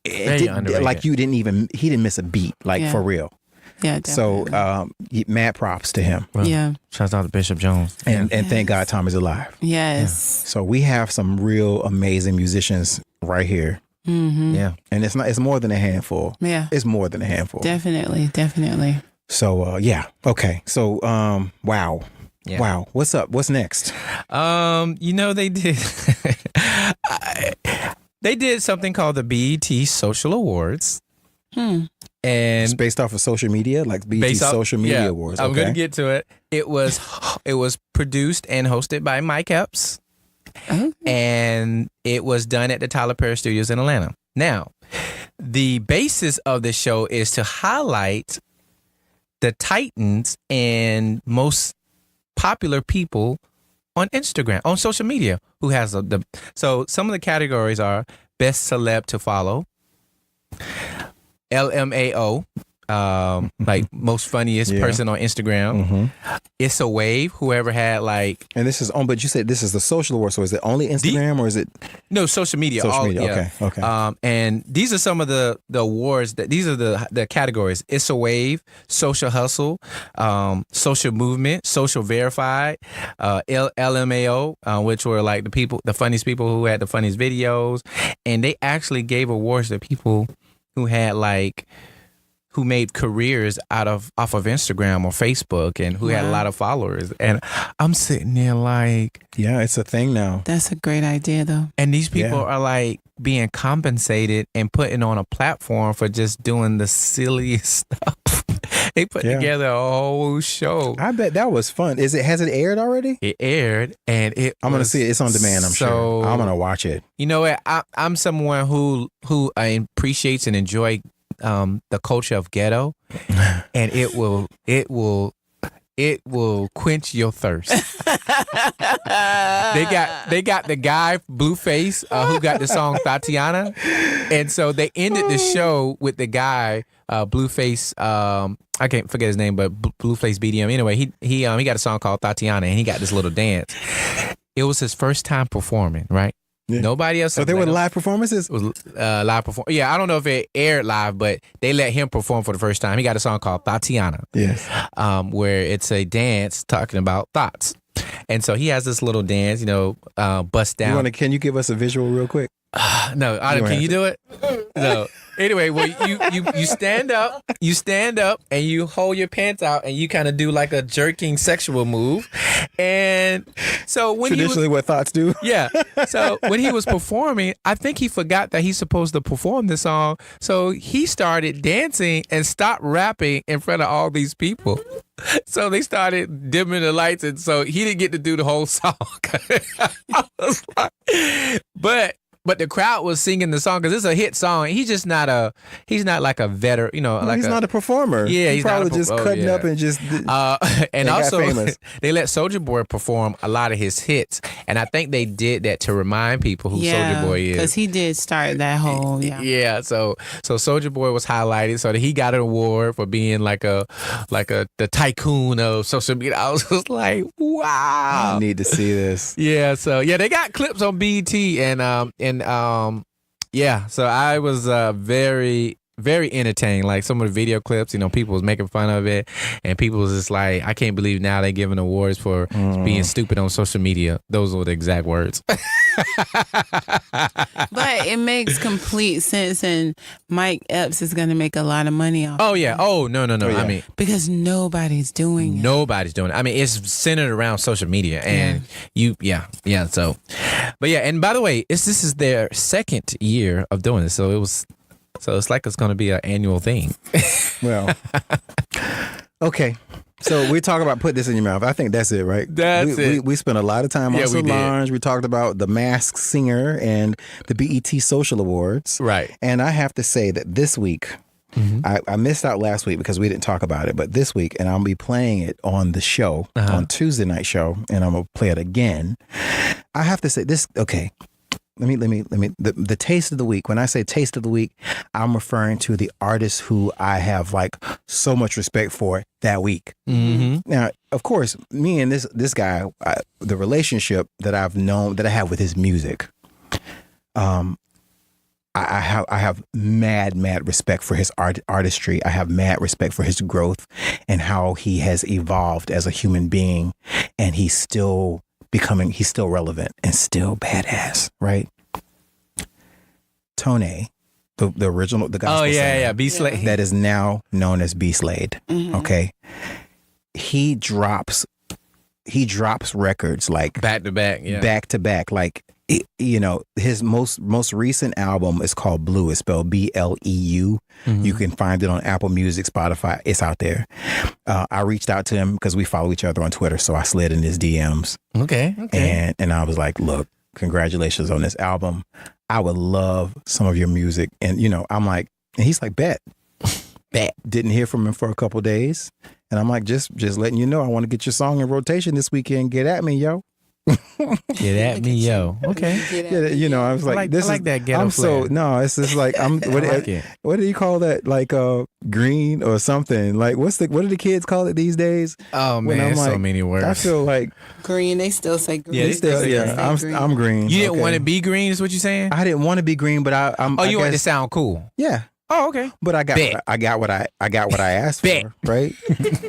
Very underrated. Like he didn't miss a beat, like Yeah. for real. Yeah. So Definitely. mad props to him, Well, Yeah. Shouts out to Bishop Jones. and thank God Tommy's alive. Yes. So we have some real amazing musicians right here, Mm-hmm. Yeah. and it's more than a handful. Yeah. It's more than a handful. Definitely. Definitely. So yeah, okay. So wow. Yeah. Wow. What's up? What's next? They did. They did something called the BET Social Awards, Hmm. and It's based off of social media, like BET based off- Social Media yeah, Awards. I'm okay. gonna get to it. It was produced and hosted by Mike Epps, Oh. and it was done at the Tyler Perry Studios in Atlanta. Now, the basis of the show is to highlight the titans and most popular people on Instagram, on social media, who has so some of the categories are best celeb to follow, LMAO, like most funniest Yeah. person on Instagram. Mm-hmm. It's a Wave, whoever had like And this is on, but you said this is the social award. So is it only Instagram or is it no social media. social all, media? yeah. Okay. And these are some of the awards that these are the categories. It's a Wave, Social Hustle, Social Movement, Social Verified, LMAO, which were like the funniest people who had the funniest videos, and they actually gave awards to people who had who made careers off of Instagram or Facebook and who had a Wow. lot of followers. And I'm sitting there like, Yeah, it's a thing now. That's a great idea, though. and these people Yeah. are like being compensated and putting on a platform for just doing the silliest stuff. They put Yeah. together a whole show. I bet that was fun. Has it aired already? It aired, and I'm gonna was see it. It's on demand. I'm so, sure. I'm gonna watch it. You know what? I'm someone who appreciates and enjoy the culture of ghetto, and it will quench your thirst. They got the guy Blueface who got the song Tatiana, and so they ended the show with the guy Blueface. I can't forget his name, but Blueface BDM. Anyway, he got a song called Tatiana, and he got this little dance. It was his first time performing, right? Yeah. Nobody else. So they were live performances? It was live perform. Yeah, I don't know if it aired live, but they let him perform for the first time. He got a song called Tatiana. Yes. Where it's a dance talking about thoughts. And so he has this little dance, bust down. Can you give us a visual real quick? No, Adam, can you do it? No. Anyway, well, you stand up, and you hold your pants out, and you kind of do like a jerking sexual move. And so when traditionally what thoughts do. Yeah. So when he was performing, I think he forgot that he's supposed to perform the song. So he started dancing and stopped rapping in front of all these people. So they started dimming the lights, and so he didn't get to do the whole song. I was like, but the crowd was singing the song because it's a hit song. He's not like a veteran, he's not a performer. Yeah, he's probably just cutting up and just. And also, they let Soulja Boy perform a lot of his hits, and I think they did that to remind people who Soulja Boy is. Because he did start that whole. Yeah. So Soulja Boy was highlighted, so that he got an award for being the tycoon of social media. I was just like, wow. I need to see this. Yeah. So they got clips on BET so I was very, very entertained. Like some of the video clips, people was making fun of it, and people was just like, I can't believe now they giving awards for being stupid on social media. Those were the exact words. But it makes complete sense, and Mike Epps is going to make a lot of money off. Oh yeah. Oh no. Oh, yeah. I mean, because nobody's doing it. Nobody's doing it. I mean, it's centered around social media, and So, but yeah. And by the way, this is their second year of doing this, so it's like it's going to be an annual thing. Well, okay. So we talk about put this in your mouth. I think that's it, right? That's it. We spent a lot of time on Solange. We talked about the Masked Singer and the BET Social Awards. Right. And I have to say that this week, I missed out last week because we didn't talk about it, but this week, and I'll be playing it on the show, on Tuesday night show, and I'm going to play it again. I have to say this, okay. Let me. The taste of the week. When I say taste of the week, I'm referring to the artists who I have like so much respect for that week. Mm-hmm. Now, of course, me and this guy, the relationship that I have with his music, I have mad respect for his artistry. I have mad respect for his growth and how he has evolved as a human being, and he's still relevant and still badass, right? Tone, the original, the gospel singer, B. Slade, that is now known as B. Slade. Mm-hmm. Okay, he drops records like back to back, like his most recent album is called Blue. It's spelled BLEU. Mm-hmm. You can find it on Apple Music, Spotify. It's out there. I reached out to him because we follow each other on Twitter, so I slid in his DMs. Okay. And I was like, look, congratulations on this album. I would love some of your music. And I'm like, and he's like, bet. Didn't hear from him for a couple of days, and I'm like, just letting you know, I want to get your song in rotation this weekend. Get at me, yo. Get at me, yo. Okay. Yeah, I was like, this I like is that ghetto I'm flair. so no, it's just like I'm. What do you call that? Like green or something? Like what do the kids call it these days? Oh man, so many words. I feel like green. They still say green. Yeah, they still say green. I'm green. You didn't want to be green, is what you're saying? I didn't want to be green, but I'm. Oh, you want to sound cool? Yeah. Oh, okay. But I got what I asked for, right?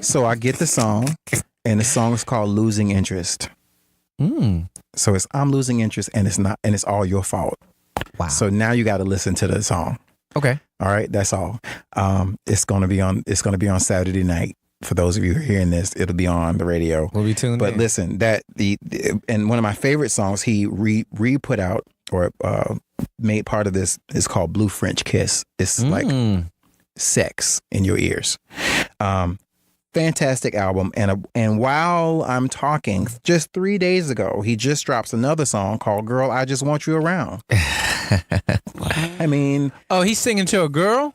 So I get the song, and the song is called "Losing Interest." So I'm losing interest, and it's all your fault. Wow. So now you got to listen to the song. Okay. All right. That's all. It's gonna be on Saturday night. For those of you who are hearing this, it'll be on the radio. We'll be tuned in. But listen, and one of my favorite songs he re-put out or made part of this is called Blue French Kiss. It's like sex in your ears. Fantastic album. And while I'm talking, just 3 days ago, he just drops another song called Girl, I Just Want You Around. I mean... Oh, he's singing to a girl?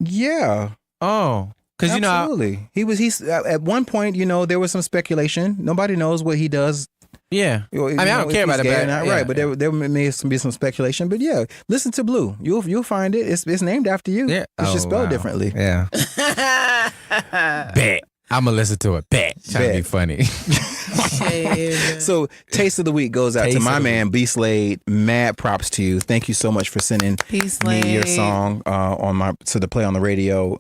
Yeah. Oh, because absolutely. He's at one point. There was some speculation. Nobody knows what he does. Yeah. I mean, I don't care about it, but not, right. But there may be some speculation. But yeah, listen to Blue. You'll find it. It's named after you. Yeah. It's just spelled differently. Yeah. Bet. I'm gonna listen to it. Bet. Trying to be funny. So, Taste of the Week goes out to my man B Slade. Mad props to you. Thank you so much for sending me your song to play on the radio.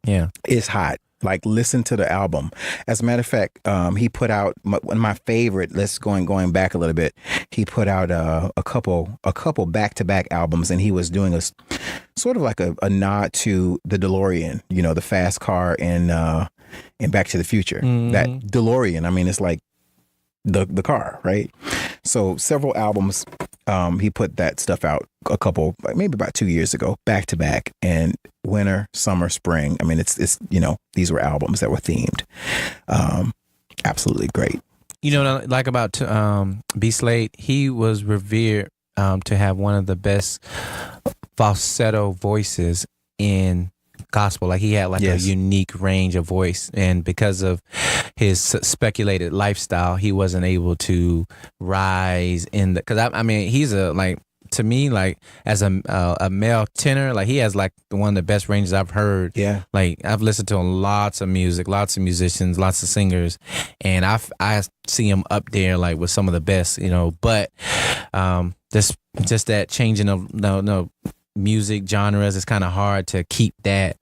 Yeah, it's hot. Like, listen to the album. As a matter of fact, he put out one of my favorite. Let's going back a little bit. He put out a couple back-to-back albums, and he was doing a sort of like a nod to the DeLorean. The fast car in Back to the Future. Mm-hmm. That DeLorean. I mean, it's like the car, right? So several albums, he put that stuff out a couple, like maybe about 2 years ago, back to back, and winter, summer, spring. I mean, it's these were albums that were themed. Absolutely great. Like about B Slade, he was revered to have one of the best falsetto voices in gospel. Like, he had a unique range of voice, and because of his speculated lifestyle, he wasn't able to rise in because I mean, he's to me, like, as a male tenor, like, he has like one of the best ranges I've heard. Yeah. Like, I've listened to lots of music, lots of musicians, lots of singers, and I see him up there like with some of the best, but just that changing of music genres, it's kind of hard to keep that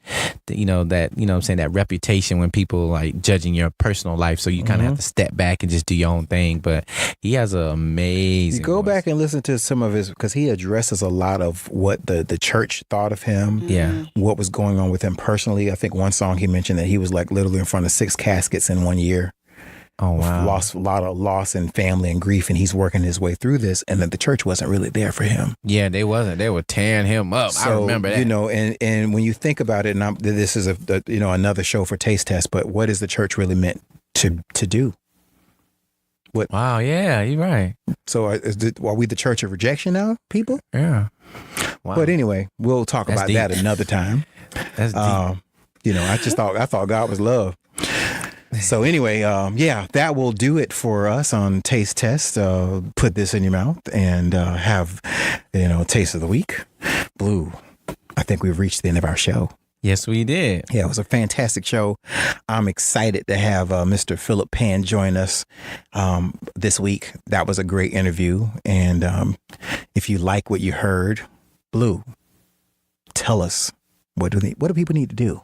that reputation when people like judging your personal life, so you kind of have to step back and just do your own thing. But he has an amazing go voice. Back and listen to some of his, because he addresses a lot of what the church thought of him, what was going on with him personally. I think one song he mentioned that he was like literally in front of 6 caskets in 1 year. Oh, wow. Lost a lot of loss in family and grief, and he's working his way through this, and that the church wasn't really there for him. Yeah, they wasn't. They were tearing him up. So, I remember that. And when you think about it, and this is another show for Taste Test, but what is the church really meant to do? What? Wow, yeah, you're right. So are we the church of rejection now, people? Yeah. Wow. But anyway, we'll talk about deep. that another time. That's deep. I thought God was love. So anyway, that will do it for us on Taste Test. Put this in your mouth and have, Taste of the Week. Blue, I think we've reached the end of our show. Yes, we did. Yeah, it was a fantastic show. I'm excited to have Mr. Philip Pan join us this week. That was a great interview. And if you like what you heard, Blue, tell us, what do people need to do?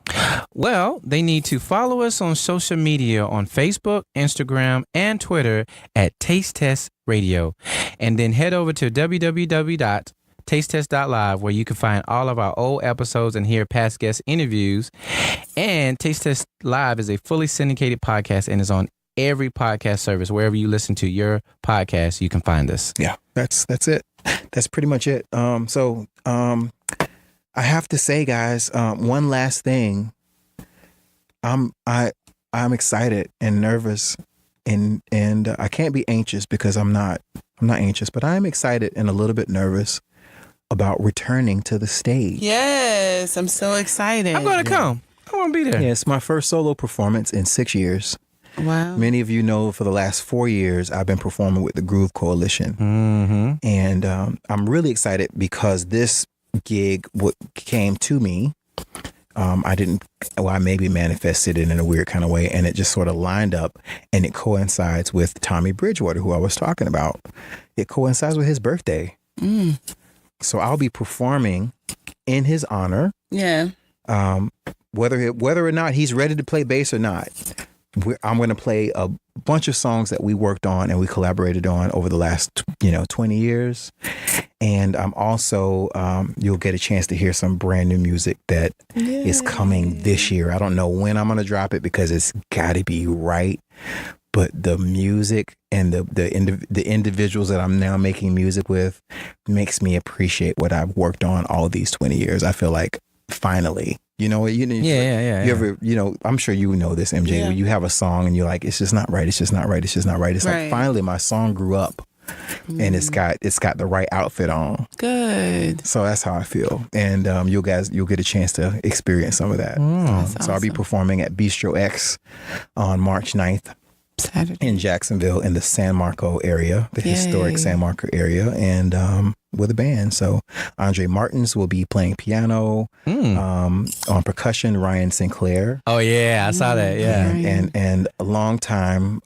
Well, they need to follow us on social media on Facebook, Instagram, and Twitter at Taste Test Radio. And then head over to www.tastetest.live, where you can find all of our old episodes and hear past guest interviews. And Taste Test Live is a fully syndicated podcast and is on every podcast service. Wherever you listen to your podcast, you can find us. Yeah, that's it. That's pretty much it. I have to say, guys, one last thing. I'm excited and nervous, and I can't be anxious because I'm not anxious, but I'm excited and a little bit nervous about returning to the stage. Yes, I'm so excited. I'm going to come. I want to be there. Yeah, it's my first solo performance in 6 years. Wow. Many of you know for the last 4 years, I've been performing with the Groove Coalition. Mm-hmm. And I'm really excited because this gig came to me. I maybe manifested it in a weird kind of way, and it just sort of lined up, and it coincides with Tommy Bridgewater, who I was talking about. It coincides with his birthday. Mm. So I'll be performing in his honor. Yeah. Whether or not he's ready to play bass or not, I'm going to play a bunch of songs that we worked on and we collaborated on over the last 20 years. And I'm also you'll get a chance to hear some brand new music that is coming this year. I don't know when I'm going to drop it because it's got to be right. But the music and the individuals that I'm now making music with makes me appreciate what I've worked on all these 20 years. I feel like finally. You know, you ever, I'm sure you know this, MJ, where you have a song and you're like, it's just not right. It's just not right. It's just not right. It's like finally my song grew up and it's got the right outfit on. Good. So that's how I feel, and you'll get a chance to experience some of that. That's So I'll be awesome. performing at Bistro X on March 9th. Saturday. In Jacksonville, in the San Marco area, the historic Yay. San Marco area, and with a band. So Andre Martins will be playing piano, on percussion, Ryan Sinclair. Oh yeah, I saw that. Yeah. And a long time,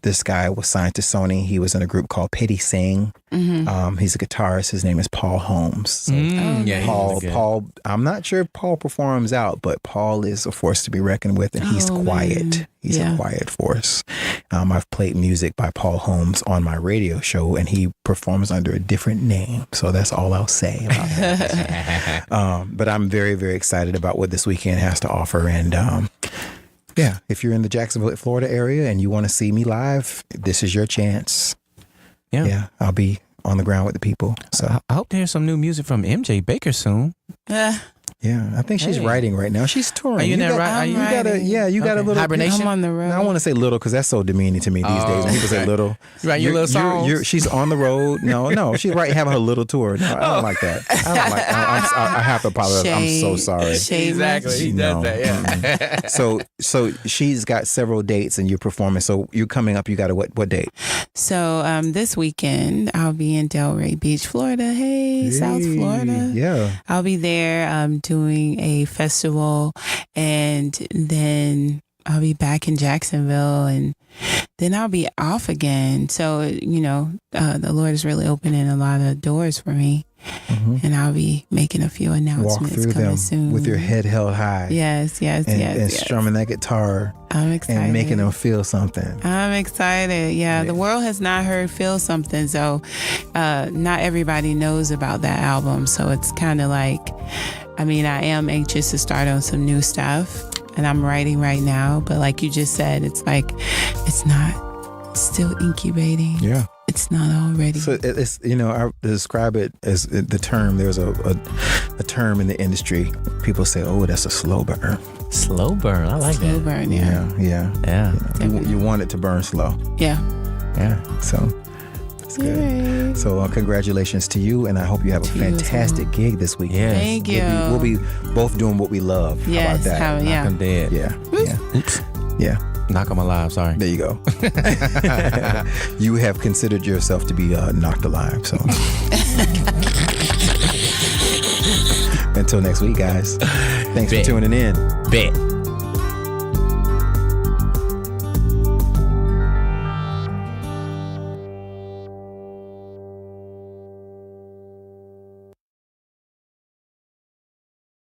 this guy was signed to Sony. He was in a group called Petty Sing. He's a guitarist. His name is Paul Holmes. So Yeah. Paul, I'm not sure if Paul performs out, but Paul is a force to be reckoned with, and he's quiet. Man. He's a quiet force. I've played music by Paul Holmes on my radio show, and he performs under a different name. So that's all I'll say about that. But I'm very, very excited about what this weekend has to offer. And yeah, if you're in the Jacksonville, Florida area and you want to see me live, this is your chance. Yeah, I'll be on the ground with the people. So I hope to hear some new music from MJ Baker soon. yeah, I think she's writing right now. She's touring. Are you in that right? You got a little Hibernation? I'm on the road. I don't want to say little because that's so demeaning to me these days. When people say little, You write your little songs? She's on the road. No, she's having her little tour. No, I don't like that. I don't like. I have to apologize. I'm so sorry. Exactly. He does that. Yeah. So she's got several dates, and you're performing. So you're coming up. You got a what date? So this weekend I'll be in Delray Beach, Florida. Hey, South Florida. Yeah. I'll be there doing a festival, and then I'll be back in Jacksonville, and then I'll be off again. So, the Lord is really opening a lot of doors for me, and I'll be making a few Walk announcements through coming them soon. with your head held high. Yes. And strumming that guitar I'm excited. and making them feel something. I'm excited. Yeah, the world has not heard Feel Something, so not everybody knows about that album. So it's kind of like, I am anxious to start on some new stuff, and I'm writing right now. But like you just said, it's like, it's still incubating. Yeah. It's not all ready. So it's, I describe it as the term. There's a term in the industry. People say, "Oh, that's a slow burn." Slow burn. I like Slow that. burn, Yeah. You want it to burn slow. Yeah. So it's good. Yay. So congratulations to you, and I hope you have a To you as fantastic gig this weekend. Yes. Thank you. We'll be both doing what we love. Yes. How about that? I'm dead. Yeah. Knock 'em alive. Sorry. There you go. You have considered yourself to be knocked alive. So until next week, guys. Thanks for tuning in. Bet.